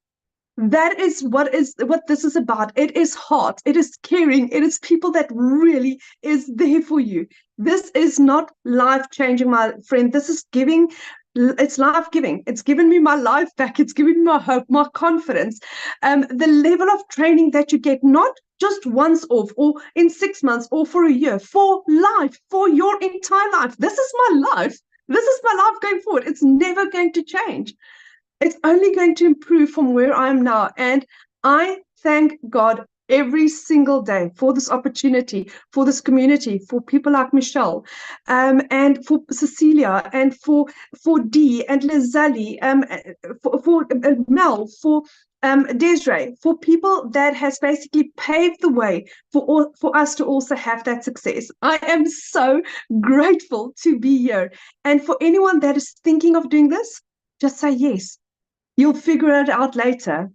That is what this is about. It is heart. It is caring. It is people that really is there for you. This is not life-changing, my friend. This is giving. It's life-giving. It's given me my life back. It's given me my hope, my confidence. The level of training that you get, not just once off or in 6 months or for a year, for life, for your entire life. This is my life. This is my life going forward. It's never going to change. It's only going to improve from where I am now. And I thank God every single day for this opportunity, for this community, for people like Michelle, and for Cecilia, and for Dee and Lizelle, for Mel, for Desiree, for people that has basically paved the way for us to also have that success. I am so grateful to be here. And for anyone that is thinking of doing this, just say yes. You'll figure it out later.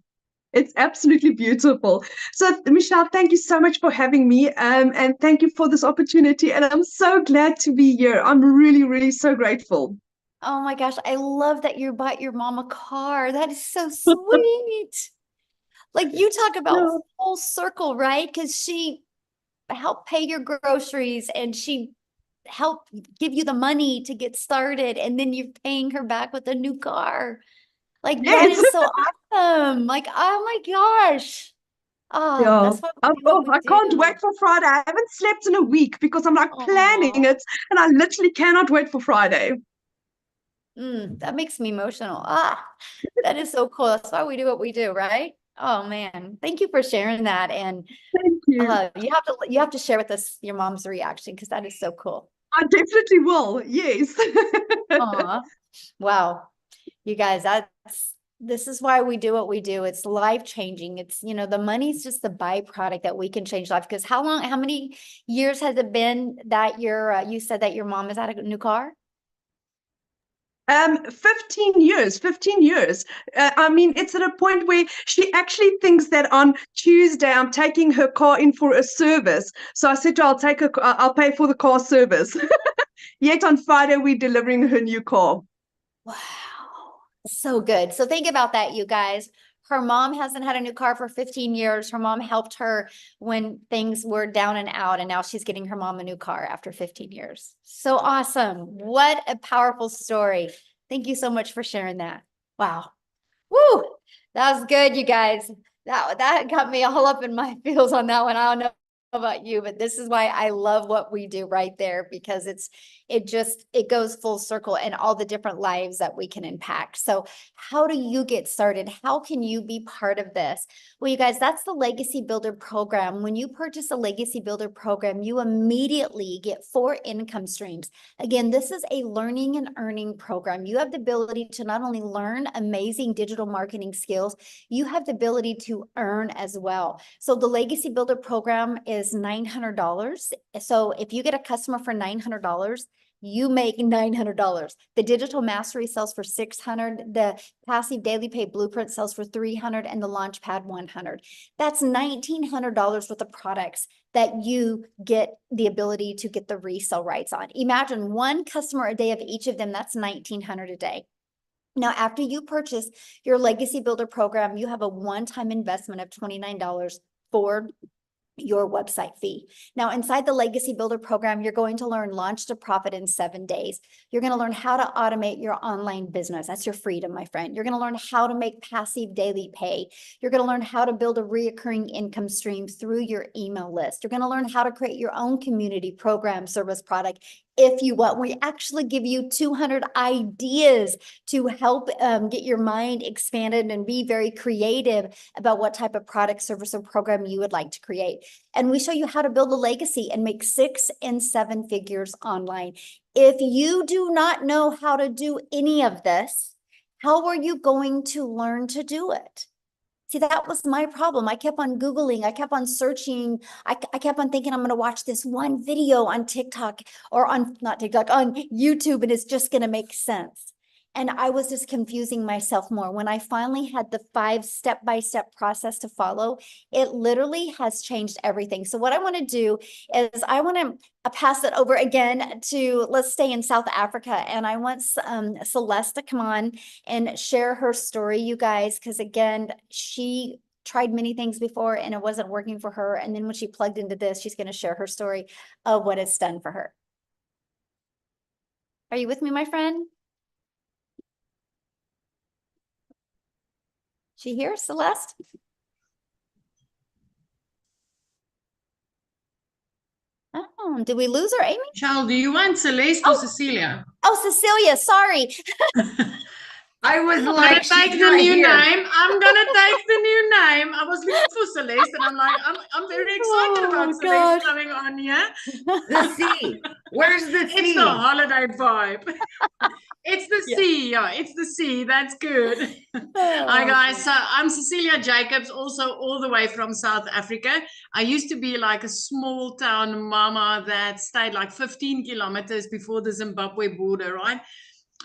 It's absolutely beautiful. So, Michelle, thank you so much for having me, and thank you for this opportunity. And I'm so glad to be here. I'm really, really so grateful. Oh my gosh, I love that you bought your mom a car. That is so sweet. Like you talk about Yeah. full circle, right? Because she helped pay your groceries and she helped give you the money to get started, and then you're paying her back with a new car. Like that Yes. is so awesome. Like, oh my gosh. Oh, Yeah. that's what we do, what we I can't do. wait for Friday. I haven't slept in a week because I'm like planning Aw. it, and I literally cannot wait for Friday. That makes me emotional. That is so cool. That's why we do what we do, right? Oh man, thank you for sharing that. And Thank you. you have to share with us your mom's reaction because that is so cool. I definitely will. Yes. Aw. Wow. You guys, this is why we do what we do. It's life changing. It's, the money's just the byproduct that we can change life. Because how many years has it been that you said that your mom has had a new car? 15 years. I mean, it's at a point where she actually thinks that on Tuesday I'm taking her car in for a service. So I said to her, I'll pay for the car service. Yet on Friday we're delivering her new car. Wow. So good. So think about that, you guys. Her mom hasn't had a new car for 15 years. Her mom helped her when things were down and out, and now she's getting her mom a new car after 15 years. So awesome. What a powerful story. Thank you so much for sharing that. Wow. Woo. That was good, you guys. That got me all up in my feels on that one. I don't know about you, but this is why I love what we do right there, because it goes full circle and all the different lives that we can impact. So how do you get started? How can you be part of this? Well, you guys, that's the Legacy Builder program. When you purchase a Legacy Builder program, you immediately get 4 income streams. Again, this is a learning and earning program. You have the ability to not only learn amazing digital marketing skills, you have the ability to earn as well. So the Legacy Builder program is $900. So if you get a customer for $900, you make $900. The Digital Mastery sells for $600. The Passive Daily Pay Blueprint sells for $300, and the Launchpad $100. That's $1,900 worth of products that you get the ability to get the resale rights on. Imagine 1 customer a day of each of them. That's $1,900 a day. Now, after you purchase your Legacy Builder program, you have a one-time investment of $29 for your website fee. Now, inside the Legacy Builder program, you're going to learn Launch to Profit in 7 days. You're going to learn how to automate your online business. That's your freedom, my friend. You're going to learn how to make passive daily pay. You're going to learn how to build a reoccurring income stream through your email list. You're going to learn how to create your own community program, service, product. If you want, we actually give you 200 ideas to help get your mind expanded and be very creative about what type of product, service, or program you would like to create. And we show you how to build a legacy and make 6 and 7 figures online. If you do not know how to do any of this, how are you going to learn to do it? See, that was my problem. I kept on Googling, I kept on searching. I kept on thinking I'm going to watch this one video on TikTok or on, not TikTok, on YouTube, and it's just going to make sense. And I was just confusing myself more. When I finally had the 5 step-by-step process to follow, it literally has changed everything. So what I want to do is I want to pass it over again to, let's stay in South Africa. And I want Celeste to come on and share her story, you guys, because again, she tried many things before and it wasn't working for her. And then when she plugged into this, she's going to share her story of what it's done for her. Are you with me, my friend? She here, Celeste? Oh, did we lose her, Amy? Michelle, do you want Celeste or Cecilia? Oh, Cecilia, sorry. I was I'm like, gonna take she's the not new here. name. I'm gonna take the new name. I was looking for Celeste, and I'm like, I'm very excited about Oh, Celeste gosh. coming on here. The sea. Where's the It's sea? the holiday vibe. It's the Yeah. sea, yeah. It's the sea. That's good. Hi guys. So I'm Cecilia Jacobs, also all the way from South Africa. I used to be like a small town mama that stayed like 15 kilometers before the Zimbabwe border, right?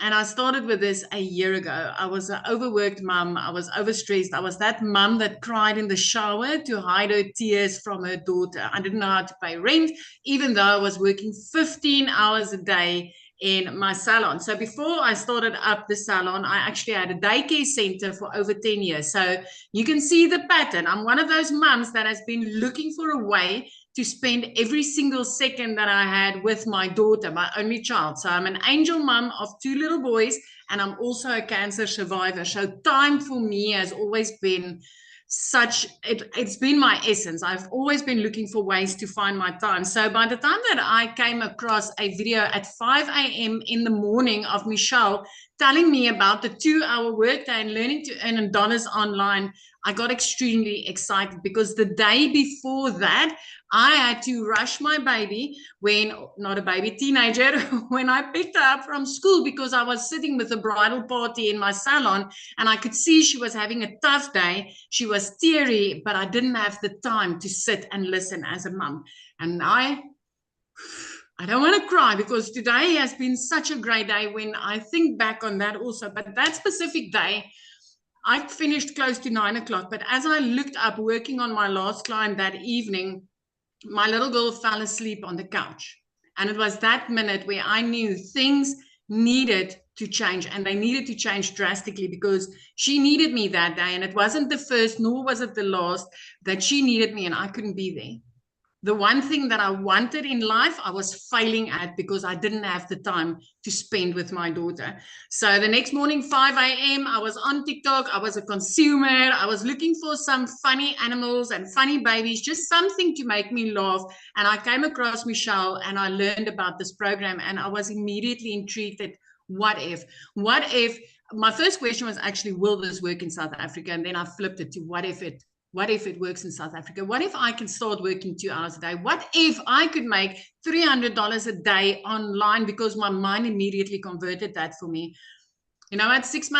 And I started with this a year ago. I was an overworked mom. I was overstressed. I was that mom that cried in the shower to hide her tears from her daughter. I didn't know how to pay rent, even though I was working 15 hours a day in my salon. So before I started up the salon, I actually had a daycare center for over 10 years. So you can see the pattern. I'm one of those moms that has been looking for a way to spend every single second that I had with my daughter, my only child. So I'm an angel mom of 2 little boys, and I'm also a cancer survivor. So time for me has always been it's been my essence. I've always been looking for ways to find my time. So by the time that I came across a video at 5 a.m. in the morning of Michelle telling me about the 2-hour workday and learning to earn dollars online, I got extremely excited because the day before that, I had to rush my baby teenager, when I picked her up from school because I was sitting with a bridal party in my salon and I could see she was having a tough day. She was teary, but I didn't have the time to sit and listen as a mom. And I don't want to cry because today has been such a great day when I think back on that also. But that specific day, I finished close to 9 o'clock. But as I looked up working on my last client that evening, my little girl fell asleep on the couch. And it was that minute where I knew things needed to change, and they needed to change drastically because she needed me that day. And it wasn't the first, nor was it the last, that she needed me and I couldn't be there. The one thing that I wanted in life, I was failing at because I didn't have the time to spend with my daughter. So the next morning, 5 a.m., I was on TikTok. I was a consumer. I was looking for some funny animals and funny babies, just something to make me laugh. And I came across Michelle and I learned about this program and I was immediately intrigued at what if? My first question was actually, will this work in South Africa? And then I flipped it to what if it works in South Africa? What if I can start working 2 hours a day? What if I could make $300 a day online? Because my mind immediately converted that for me. You know, at 6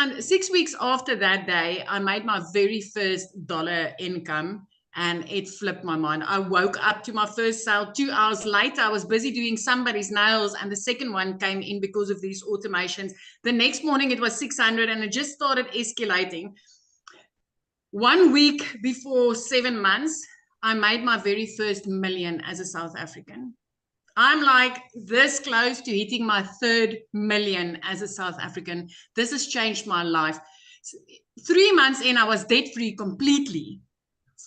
weeks after that day, I made my very first dollar income and it flipped my mind. I woke up to my first sale 2 hours later. I was busy doing somebody's nails and the second one came in because of these automations. The next morning it was 600 and it just started escalating. 1 week before 7 months, I made my very first million as a South African. I'm like this close to hitting my 3rd million as a South African. This has changed my life. 3 months in, I was debt-free completely.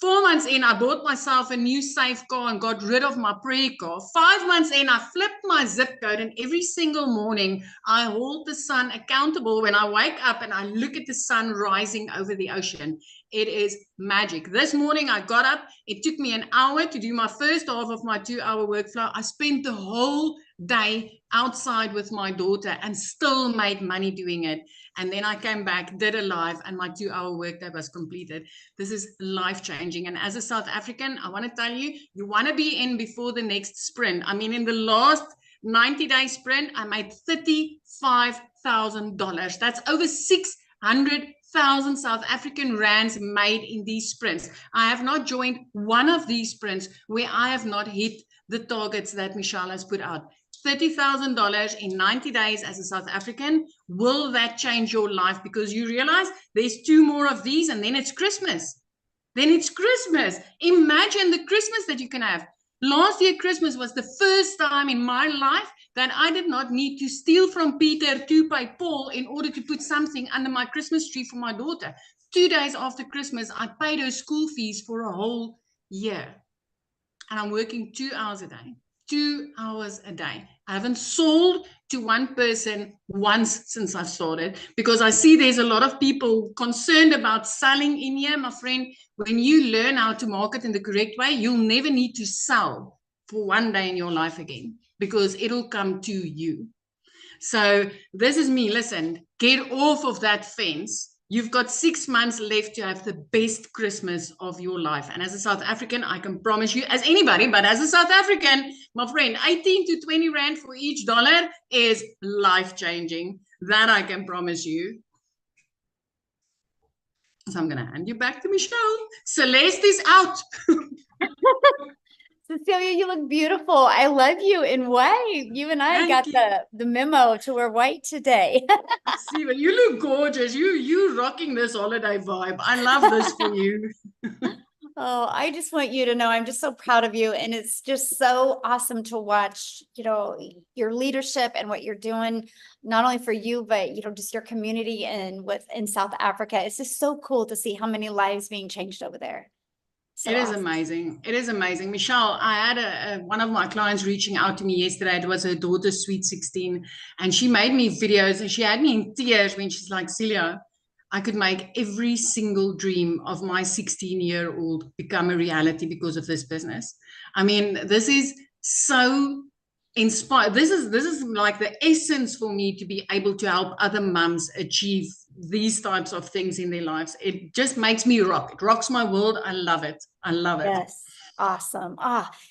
4 months in, I bought myself a new safe car and got rid of my prayer car. 5 months in, I flipped my zip code and every single morning, I hold the sun accountable when I wake up and I look at the sun rising over the ocean. It is magic. This morning, I got up. It took me an hour to do my first half of my 2-hour workflow. I spent the whole day outside with my daughter and still made money doing it. And then I came back, did a live, and my 2-hour workday was completed. This is life-changing. And as a South African, I want to tell you, you want to be in before the next sprint. I mean, in the last 90-day sprint, I made $35,000. That's over $600,000 30,000 South African rands made in these sprints. I have not joined one of these sprints where I have not hit the targets that Michelle has put out. $30,000 in 90 days as a South African. Will that change your life? Because you realize there's 2 more of these and then it's Christmas. Then it's Christmas. Imagine the Christmas that you can have. Last year, Christmas was the first time in my life that I did not need to steal from Peter to pay Paul in order to put something under my Christmas tree for my daughter. 2 days after Christmas, I paid her school fees for a whole year. And I'm working 2 hours a day. 2 hours a day. I haven't sold to one person once since I've started, because I see there's a lot of people concerned about selling in here. My friend, when you learn how to market in the correct way, you'll never need to sell for one day in your life again, because it'll come to you. So this is me. Listen, get off of that fence. You've got 6 months left to have the best Christmas of your life. And as a South African, I can promise you, as anybody, but as a South African, my friend, 18 to 20 rand for each dollar is life-changing. That I can promise you. So I'm going to hand you back to Michelle. Celeste is out. Cecilia, you look beautiful. I love you in white. You and I got the memo to wear white today. See, but you look gorgeous. You rocking this holiday vibe. I love this for you. Oh, I just want you to know I'm just so proud of you. And it's just so awesome to watch, your leadership and what you're doing, not only for you, but, just your community and what's in South Africa. It's just so cool to see how many lives being changed over there. So it is awesome. amazing. It is amazing. Michelle, I had one of my clients reaching out to me yesterday. It was her daughter's sweet 16. And she made me videos and she had me in tears when she's like, Celia, I could make every single dream of my 16-year-old become a reality because of this business. I mean, this is so inspired. This is like the essence for me to be able to help other mums achieve these types of things in their lives. It just makes me rock. It rocks my world. I love it. I love it. Yes. Awesome.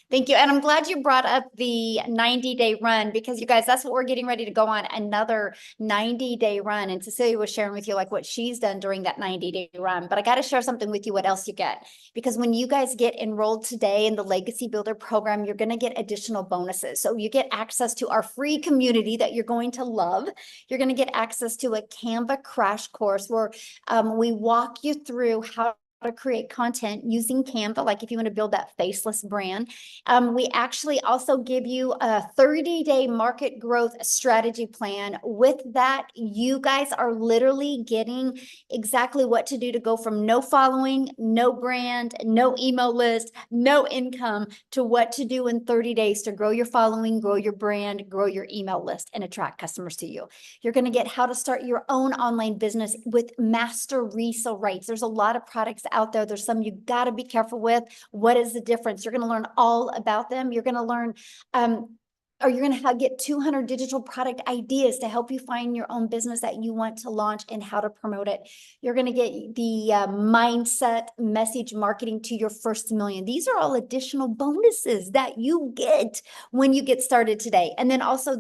Thank you. And I'm glad you brought up the 90-day run, because you guys, that's what we're getting ready to go on, another 90-day run. And Cecilia was sharing with you like what she's done during that 90-day run. But I got to share something with you, what else you get, because when you guys get enrolled today in the Legacy Builder program, you're going to get additional bonuses. So you get access to our free community that you're going to love. You're going to get access to a Canva crash course where we walk you through how to create content using Canva, like if you want to build that faceless brand. We actually also give you a 30-day market growth strategy plan. With that, you guys are literally getting exactly what to do to go from no following, no brand, no email list, no income, to what to do in 30 days to grow your following, grow your brand, grow your email list, and attract customers to you. You're going to get how to start your own online business with master resale rates. There's a lot of products out there. There's some you got to be careful with. What is the difference? You're going to learn all about them. You're going to learn, or you're going to get 200 digital product ideas to help you find your own business that you want to launch and how to promote it. You're going to get the mindset message marketing to your first million. These are all additional bonuses that you get when you get started today. And then also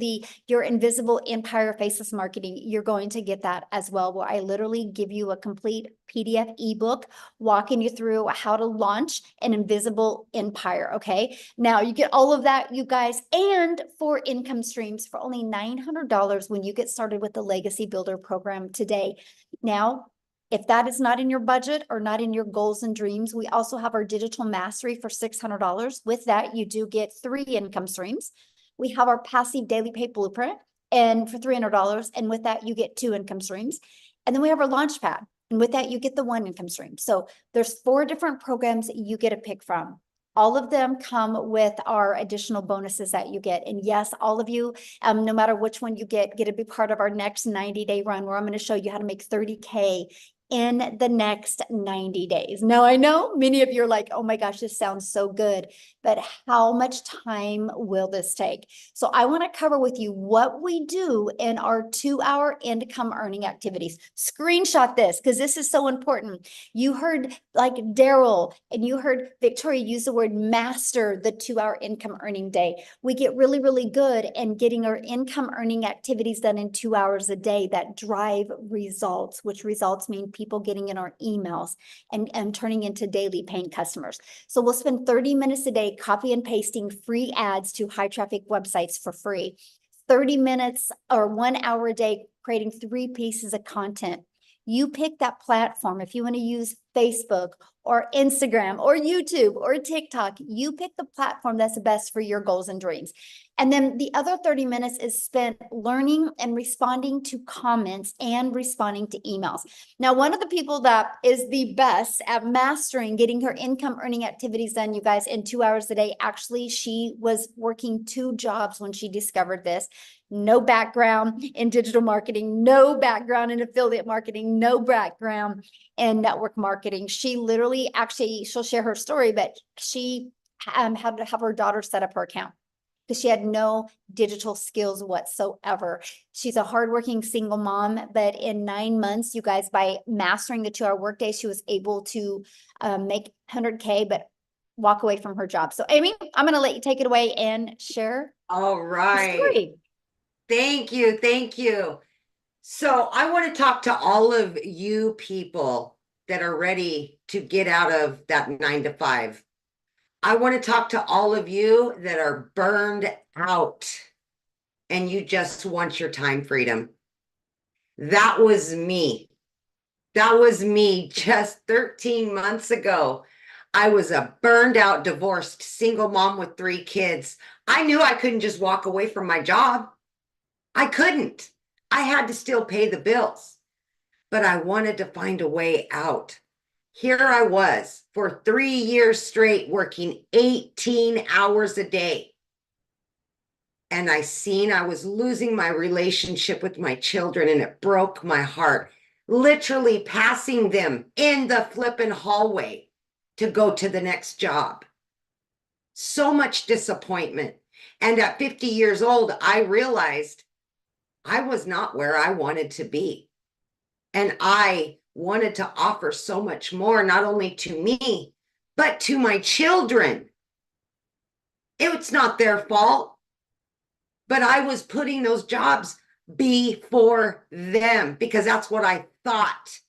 your invisible empire faceless marketing, you're going to get that as well, where I literally give you a complete PDF ebook walking you through how to launch an invisible empire. Okay. Now you get all of that, you guys, and 4 income streams for only $900 when you get started with the Legacy Builder program today. Now, if that is not in your budget or not in your goals and dreams, we also have our digital mastery for $600. With that, you do get 3 income streams. We have our passive daily pay blueprint and for $300. And with that, you get 2 income streams. And then we have our Launchpad. And with that, you get the 1 income stream. So there's 4 different programs that you get to pick from. All of them come with our additional bonuses that you get. And yes, all of you, no matter which one you get to be part of our next 90-day run, where I'm going to show you how to make 30K in the next 90 days. Now, I know many of you are like, oh my gosh, this sounds so good, but how much time will this take? So I want to cover with you what we do in our 2-hour income earning activities. Screenshot this because this is so important. You heard like Daryl and you heard Victoria use the word master the 2-hour income earning day. We get really, really good in getting our income earning activities done in 2 hours a day that drive results, which results mean people getting in our emails and turning into daily paying customers. So we'll spend 30 minutes a day copy and pasting free ads to high traffic websites for free. 30 minutes or 1 hour a day creating 3 pieces of content. You pick that platform. If you want to use Facebook or Instagram or YouTube or TikTok, you pick the platform that's the best for your goals and dreams. And then the other 30 minutes is spent learning and responding to comments and responding to emails. Now, one of the people that is the best at mastering getting her income earning activities done, you guys, in 2 hours a day, actually, she was working 2 jobs when she discovered this. No background in digital marketing, no background in affiliate marketing, no background in network marketing. She literally, actually, she'll share her story, but she had to have her daughter set up her account because she had no digital skills whatsoever. She's a hardworking single mom, but in 9 months, you guys, by mastering the 2-hour workday, she was able to make 100K, but walk away from her job. So Amy, I'm going to let you take it away and share All the right. story. Thank you. Thank you. So I want to talk to all of you people that are ready to get out of that 9 to 5. I want to talk to all of you that are burned out and you just want your time freedom. That was me. That was me just 13 months ago. I was a burned out, divorced, single mom with 3 kids. I knew I couldn't just walk away from my job. I couldn't. I had to still pay the bills, but I wanted to find a way out. Here I was for 3 years straight working 18 hours a day. And I seen I was losing my relationship with my children and it broke my heart. Literally passing them in the flippin' hallway to go to the next job. So much disappointment. And at 50 years old, I realized I was not where I wanted to be. And I wanted to offer so much more, not only to me, but to my children. It's not their fault, but I was putting those jobs before them because that's what I thought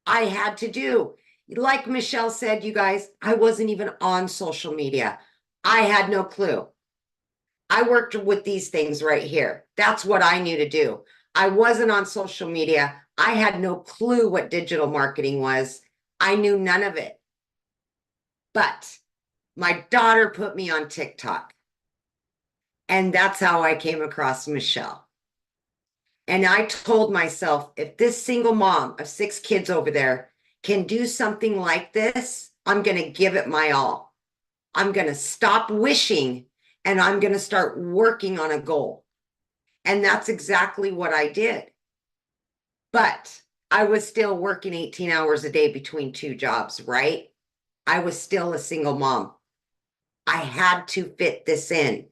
I had to do. Like Michelle said, you guys, I wasn't even on social media. I had no clue. I worked with these things right here. That's what I knew to do. I wasn't on social media. I had no clue what digital marketing was. I knew none of it. But my daughter put me on TikTok. And that's how I came across Michelle. And I told myself, if this single mom of 6 kids over there can do something like this, I'm going to give it my all. I'm going to stop wishing and I'm going to start working on a goal. And that's exactly what I did. But I was still working 18 hours a day between 2 jobs, right? I was still a single mom. I had to fit this in.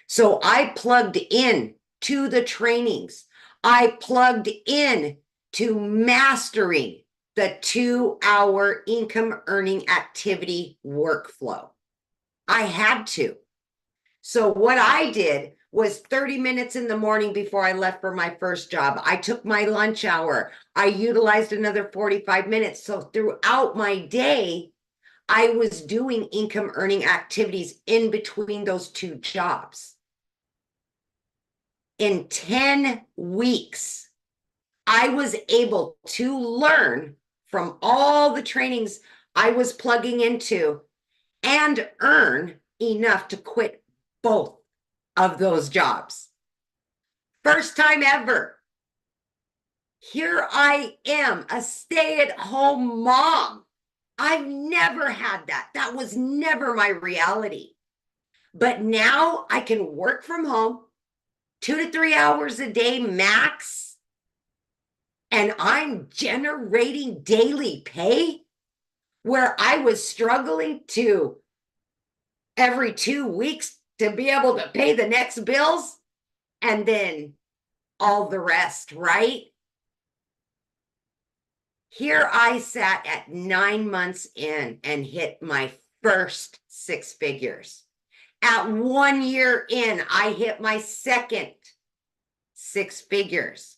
So I plugged in to the trainings. I plugged in to mastering the 2-hour income earning activity workflow. I had to. So what I did was 30 minutes in the morning before I left for my first job. I took my lunch hour. I utilized another 45 minutes. So throughout my day, I was doing income earning activities in between those 2 jobs. In 10 weeks, I was able to learn from all the trainings I was plugging into and earn enough to quit both of those jobs. First time ever. Here I am, a stay-at-home mom. I've never had that. That was never my reality. But now I can work from home 2 to 3 hours a day max. And I'm generating daily pay where I was struggling to every 2 weeks to be able to pay the next bills and then all the rest, right? Here I sat at 9 months in and hit my first 6 figures. At 1 year in, I hit my second 6 figures.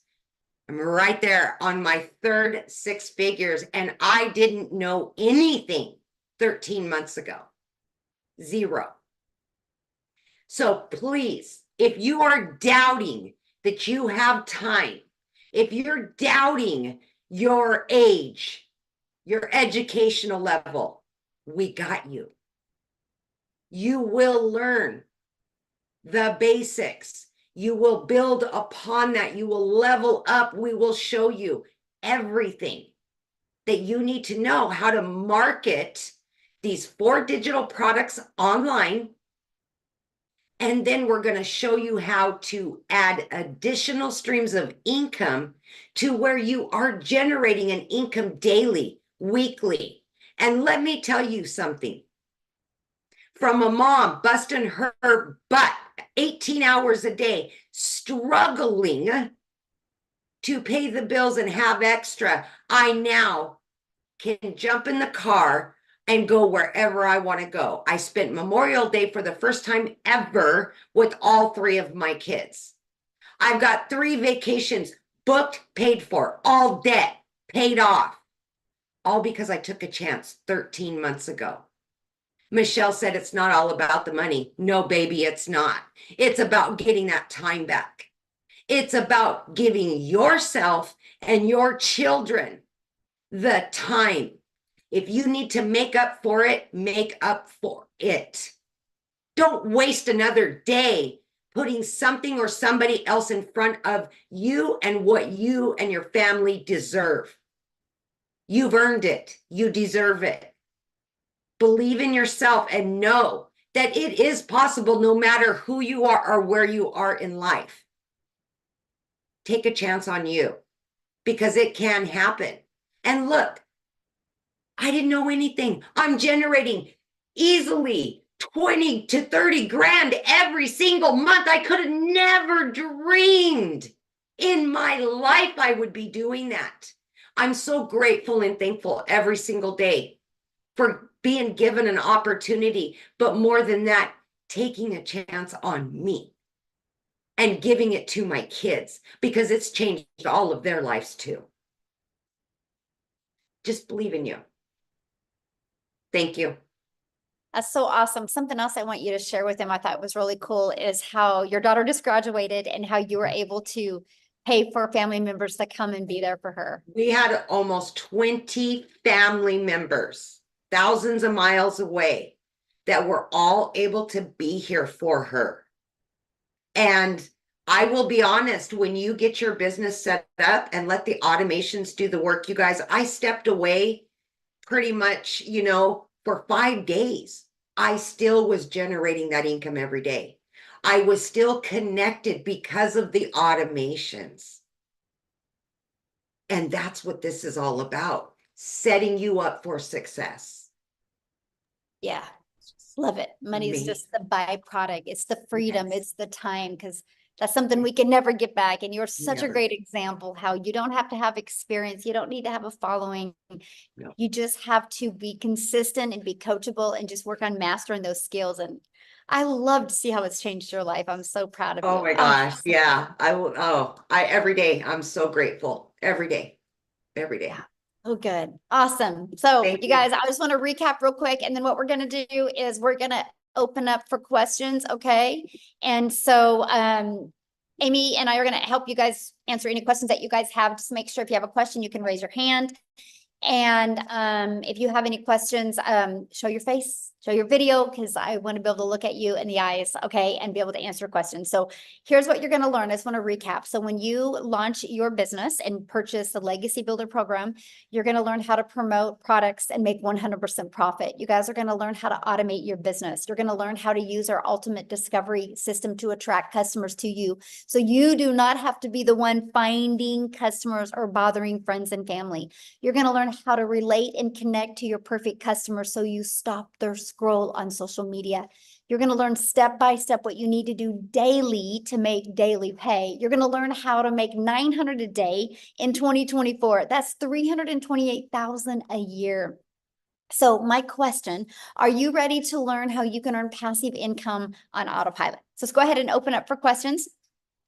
I'm right there on my third 6 figures, and I didn't know anything 13 months ago. Zero. So please, if you are doubting that you have time, if you're doubting your age, your educational level, we got you. You will learn the basics. You will build upon that. You will level up. We will show you everything that you need to know how to market these 4 digital products online. And then we're going to show you how to add additional streams of income to where you are generating an income daily, weekly. And let me tell you something. From a mom busting her butt 18 hours a day, struggling to pay the bills and have extra, I now can jump in the car and go wherever I want to go. I spent Memorial Day for the first time ever with all 3 of my kids. I've got 3 vacations booked, paid for, all debt paid off, all because I took a chance 13 months ago. Michelle said it's not all about the money. No, baby, it's not. It's about getting that time back. It's about giving yourself and your children the time. If you need to make up for it, make up for it. Don't waste another day putting something or somebody else in front of you and what you and your family deserve. You've earned it. You deserve it. Believe in yourself and know that it is possible no matter who you are or where you are in life. Take a chance on you because it can happen. And look, I didn't know anything. I'm generating easily 20 to 30 grand every single month. I could have never dreamed in my life I would be doing that. I'm so grateful and thankful every single day for being given an opportunity, but more than that, taking a chance on me and giving it to my kids because it's changed all of their lives too. Just believe in you. Thank you. That's so awesome. Something else I want you to share with them I thought was really cool is how your daughter just graduated and how you were able to pay for family members to come and be there for her. We had almost 20 family members, thousands of miles away, that were all able to be here for her. And I will be honest, when you get your business set up and let the automations do the work, you guys, I stepped away pretty much, for 5 days. I still was generating that income every day. I was still connected because of the automations. And that's what this is all about, setting you up for success. Yeah, love it. Money is just the byproduct. It's the freedom. Yes. It's the time because that's something we can never get back. And you're such a Never. great example how you don't have to have experience. You don't need to have a following. No. You just have to be consistent and be coachable and just work on mastering those skills. And I love to see how it's changed your life. I'm so proud of you. Oh my gosh. Yeah. I will. Every day I'm so grateful. Every day. Yeah. Oh, good. Awesome. So Thank you you. guys, I just want to recap real quick. And then what we're going to do is we're going to open up for questions. Okay. And so, Amy and I are going to help you guys answer any questions that you guys have. Just make sure if you have a question, you can raise your hand. And if you have any questions, show your face, show your video, because I want to be able to look at you in the eyes, okay, and be able to answer questions. So here's what you're going to learn. I just want to recap. So when you launch your business and purchase the Legacy Builder program, you're going to learn how to promote products and make 100% profit. You guys are going to learn how to automate your business. You're going to learn how to use our ultimate discovery system to attract customers to you. So you do not have to be the one finding customers or bothering friends and family. You're going to learn how to relate and connect to your perfect customers so you stop their scroll on social media. You're going to learn step by step what you need to do daily to make daily pay. You're going to learn how to make $900 a day in 2024. That's $328,000 a year. So my question, are you ready to learn how you can earn passive income on autopilot? So let's go ahead and open up for questions.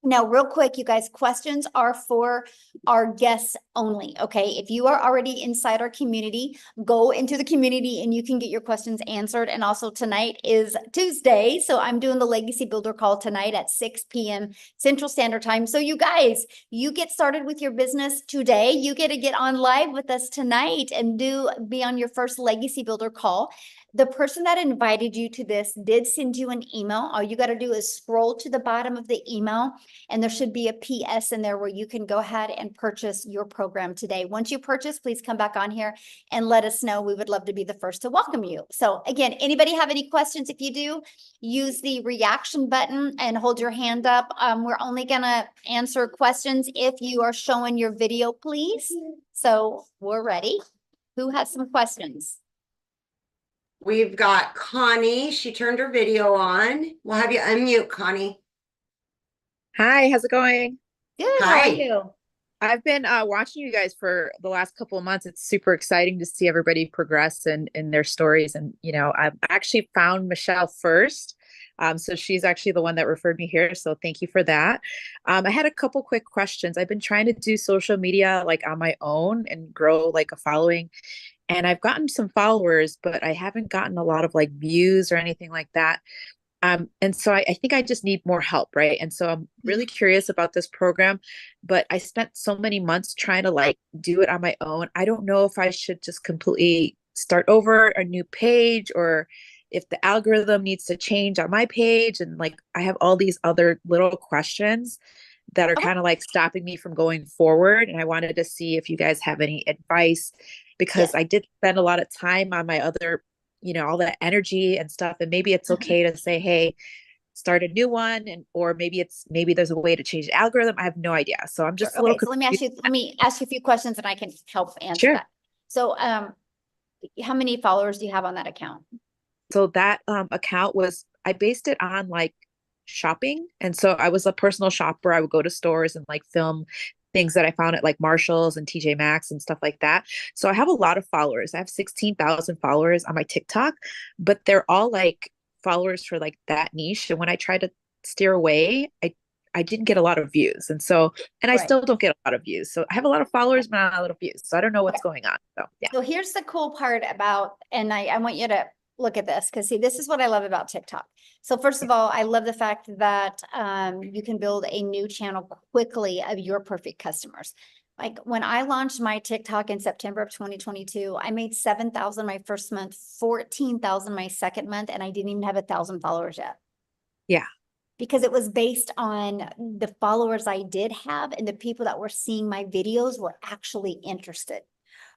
Now, real quick, you guys, questions are for our guests only, okay? If you are already inside our community, go into the community and you can get your questions answered. And also tonight is Tuesday, so I'm doing the Legacy Builder call tonight at 6 p.m. Central Standard Time. So you guys, you get started with your business today. You get to get on live with us tonight and be on your first Legacy Builder call. The person that invited you to this did send you an email. All you got to do is scroll to the bottom of the email, and there should be a PS in there where you can go ahead and purchase your program today. Once you purchase, please come back on here and let us know. We would love to be the first to welcome you. So again, anybody have any questions? If you do, use the reaction button and hold your hand up. We're only going to answer questions if you are showing your video, please. So we're ready. Who has some questions? We've got Connie. She turned her video on. We'll have you unmute, Connie. Hi, how's it going? Good. How Hi. are you? I've been watching you guys for the last couple of months. It's super exciting to see everybody progress in their stories. And, you know, I've actually found Michelle first. So she's actually the one that referred me here. So thank you for that. I had a couple quick questions. I've been trying to do social media like on my own and grow like a following. And I've gotten some followers, but I haven't gotten a lot of like views or anything like that. And so I think I just need more help, right? And so I'm really curious about this program, but I spent so many months trying to like do it on my own. I don't know if I should just completely start over a new page, or if the algorithm needs to change on my page. And like, I have all these other little questions that are kind of like stopping me from going forward. And I wanted to see if you guys have any advice, because I did spend a lot of time on my other, you know, all that energy and stuff. And maybe it's okay to say, hey, start a new one. And, or maybe there's a way to change the algorithm. I have no idea. So I'm just a little So let me ask you a few questions and I can help answer that. So, how many followers do you have on that account? So that account I based it on like shopping. And so I was a personal shopper. I would go to stores and like film things that I found at like Marshalls and TJ Maxx and stuff like that. So I have a lot of followers. I have 16,000 followers on my TikTok, but they're all like followers for like that niche. And when I try to steer away, I didn't get a lot of views. And so, and I still don't get a lot of views. So I have a lot of followers, but not a lot of views. So I don't know what's going on. So yeah. So here's the cool part about, and I want you to look at this, because see, this is what I love about TikTok. So first of all, I love the fact that you can build a new channel quickly of your perfect customers. Like when I launched my TikTok in September of 2022, I made 7,000 my first month, 14,000 my second month, and I didn't even have 1,000 followers yet. Yeah. Because it was based on the followers I did have, and the people that were seeing my videos were actually interested.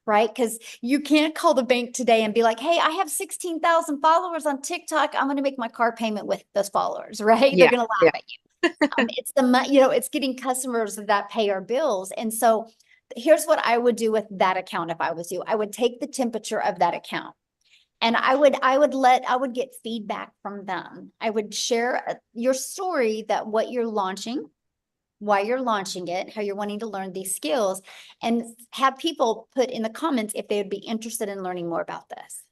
Right? Because you can't call the bank today and be like, hey, I have 16,000 followers on TikTok. I'm going to make my car payment with those followers, right? Yeah, They're going to laugh at you. It's it's getting customers that pay our bills. And so here's what I would do with that account. If I was you, I would take the temperature of that account. And I would get feedback from them. I would share your story, that what you're launching, why you're launching it, how you're wanting to learn these skills, and have people put in the comments if they would be interested in learning more about this.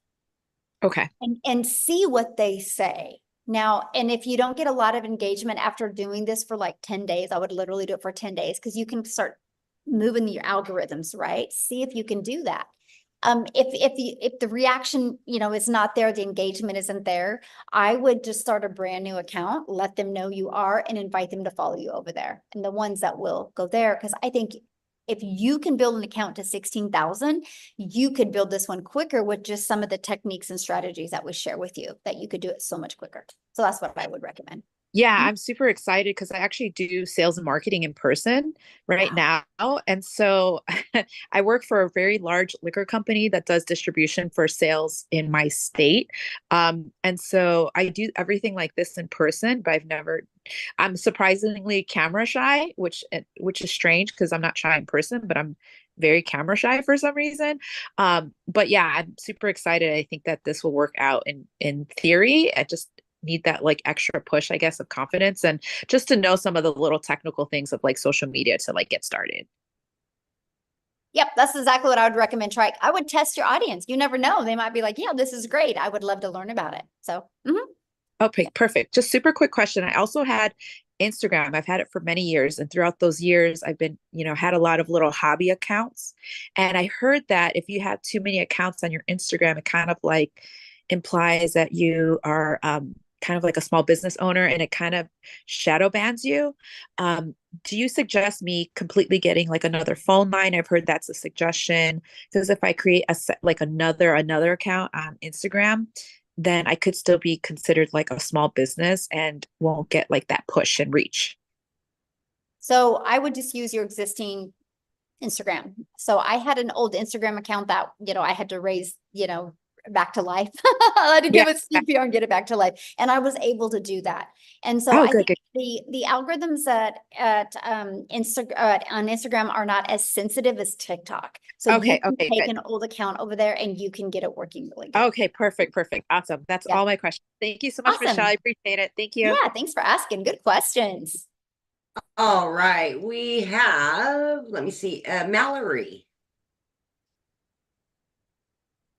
Okay. And see what they say. Now, and if you don't get a lot of engagement after doing this for like 10 days, I would literally do it for 10 days, because you can start moving your algorithms, right? See if you can do that. If the reaction, is not there, the engagement isn't there, I would just start a brand new account, let them know you are, and invite them to follow you over there. And the ones that will go there, because I think if you can build an account to 16,000, you could build this one quicker with just some of the techniques and strategies that we share with you, that you could do it so much quicker. So that's what I would recommend. Yeah, I'm super excited because I actually do sales and marketing in person right now. And so I work for a very large liquor company that does distribution for sales in my state. And so I do everything like this in person, but I'm surprisingly camera shy, which is strange because I'm not shy in person, but I'm very camera shy for some reason. But yeah, I'm super excited. I think that this will work out in theory. I just need that like extra push, I guess, of confidence, and just to know some of the little technical things of like social media to like get started. Yep, that's exactly what I would recommend. I would test your audience. You never know. They might be like, yeah, this is great. I would love to learn about it. So, Okay, perfect. Just super quick question. I also had Instagram. I've had it for many years. And throughout those years, I've been, had a lot of little hobby accounts. And I heard that if you have too many accounts on your Instagram, it kind of like implies that you are kind of like a small business owner, and it kind of shadow bans you. Do you suggest me completely getting like another phone line? I've heard that's a suggestion, because if I create another account on Instagram, then I could still be considered like a small business and won't get like that push and reach. So I would just use your existing Instagram. So I had an old Instagram account that, I had to raise, back to life. I had to give it CPR and get it back to life. And I was able to do that. And so I think the algorithms at on Instagram are not as sensitive as TikTok. So you can take an old account over there and you can get it working really good. Okay, perfect. Awesome. That's all my questions. Thank you so much, Michelle. I appreciate it. Thank you. Yeah, thanks for asking. Good questions. All right, we have, let me see, Mallory.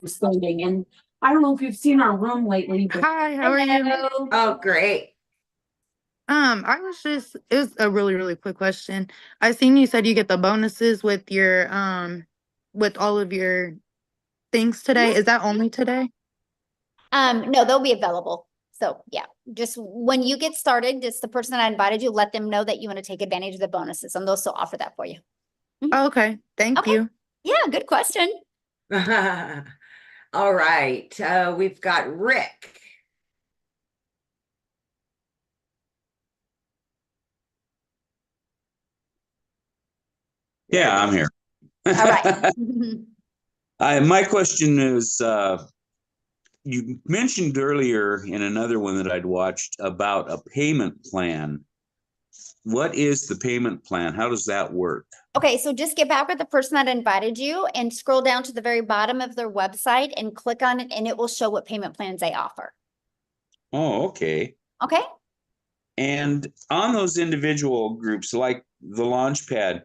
Exploding, and I don't know if you've seen our room lately, but Hi, how are you? Oh, great. It was a really, really quick question. I seen you said you get the bonuses with your with all of your things today. Is that only today? No, they'll be available. So yeah, just when you get started, just the person that invited you, let them know that you want to take advantage of the bonuses, and they'll still offer that for you. Okay, thank you. Yeah, good question. All right, we've got Rick. Yeah, I'm here. All right. My question is, you mentioned earlier in another one that I'd watched about a payment plan. What is the payment plan? How does that work? Okay, so just get back with the person that invited you and scroll down to the very bottom of their website and click on it, and it will show what payment plans they offer. Oh, okay. Okay. And on those individual groups, like the Launchpad,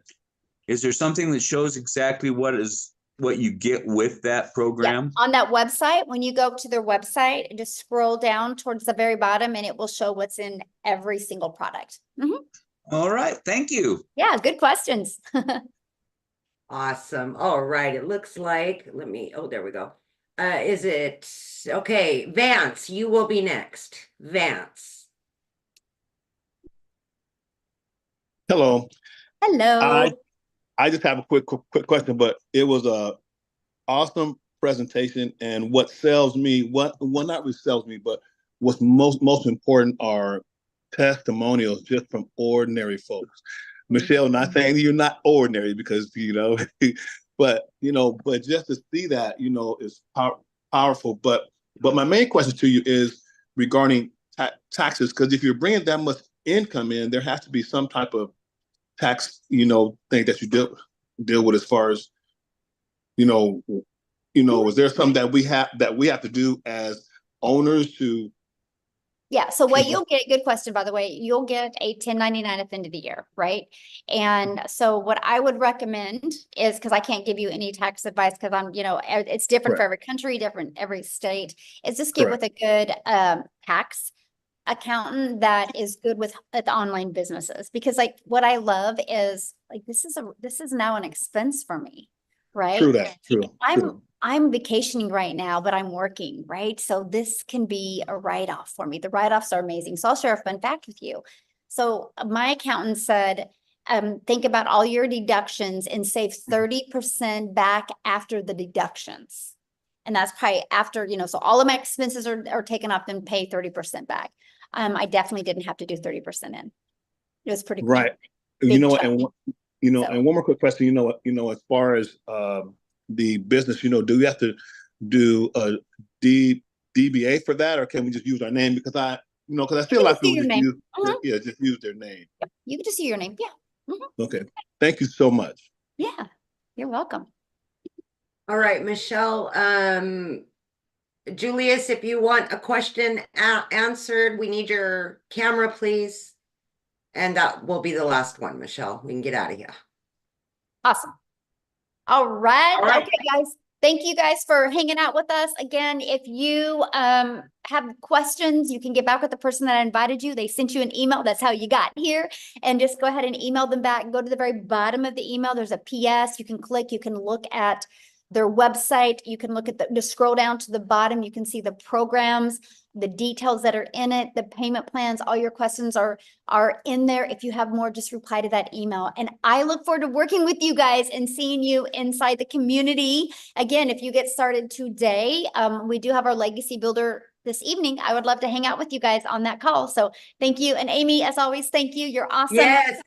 is there something that shows exactly what you get with that program? Yeah. On that website, when you go to their website, just scroll down towards the very bottom and it will show what's in every single product. All right. Thank you. Yeah, good questions. Awesome. All right. It looks like, there we go. Is it, okay, Vance, you will be next. Vance. Hello. Hello. I just have a quick question, but it was a awesome presentation, and what sells me, not really sells me, but what's most important are testimonials just from ordinary folks. Michelle, not saying you're not ordinary, because but just to see that is powerful. But my main question to you is regarding taxes, because if you're bringing that much income in, there has to be some type of tax thing that you deal with, as far as is there something that we have to do as owners to? Yeah. So what you'll get, good question, by the way, you'll get a 1099 at the end of the year, right? And so what I would recommend is, because I can't give you any tax advice, because I'm, it's different for every country, different every state, is just get with a good tax accountant that is good with online businesses. Because like what I love is like, this is now an expense for me, right? True that. True. I'm vacationing right now, but I'm working, right? So this can be a write-off for me. The write-offs are amazing. So I'll share a fun fact with you. So my accountant said, think about all your deductions and save 30% back after the deductions. And that's probably after, so all of my expenses are taken off, and pay 30% back. I definitely didn't have to do 30% in. It was pretty cool. Right. And one more quick question, as far as the business, do you have to do a DBA for that, or can we just use our name? Because I feel like people just use their name. Yep. You can just use your name. Yeah. Okay. Thank you so much. Yeah, you're welcome. All right, Michelle. Julius, if you want a question answered, we need your camera, please. And that will be the last one, Michelle. We can get out of here. Awesome. All right. Okay, guys. Thank you guys for hanging out with us. Again, if you have questions, you can get back with the person that invited you. They sent you an email. That's how you got here. And just go ahead and email them back. Go to the very bottom of the email. There's a PS you can click. You can look at their website. You can look at just scroll down to the bottom. You can see the programs, the details that are in it, the payment plans. All your questions are in there. If you have more, just reply to that email. And I look forward to working with you guys and seeing you inside the community. Again, if you get started today, we do have our Legacy Builder this evening. I would love to hang out with you guys on that call. So thank you. And Amy, as always, thank you. You're awesome. Yes.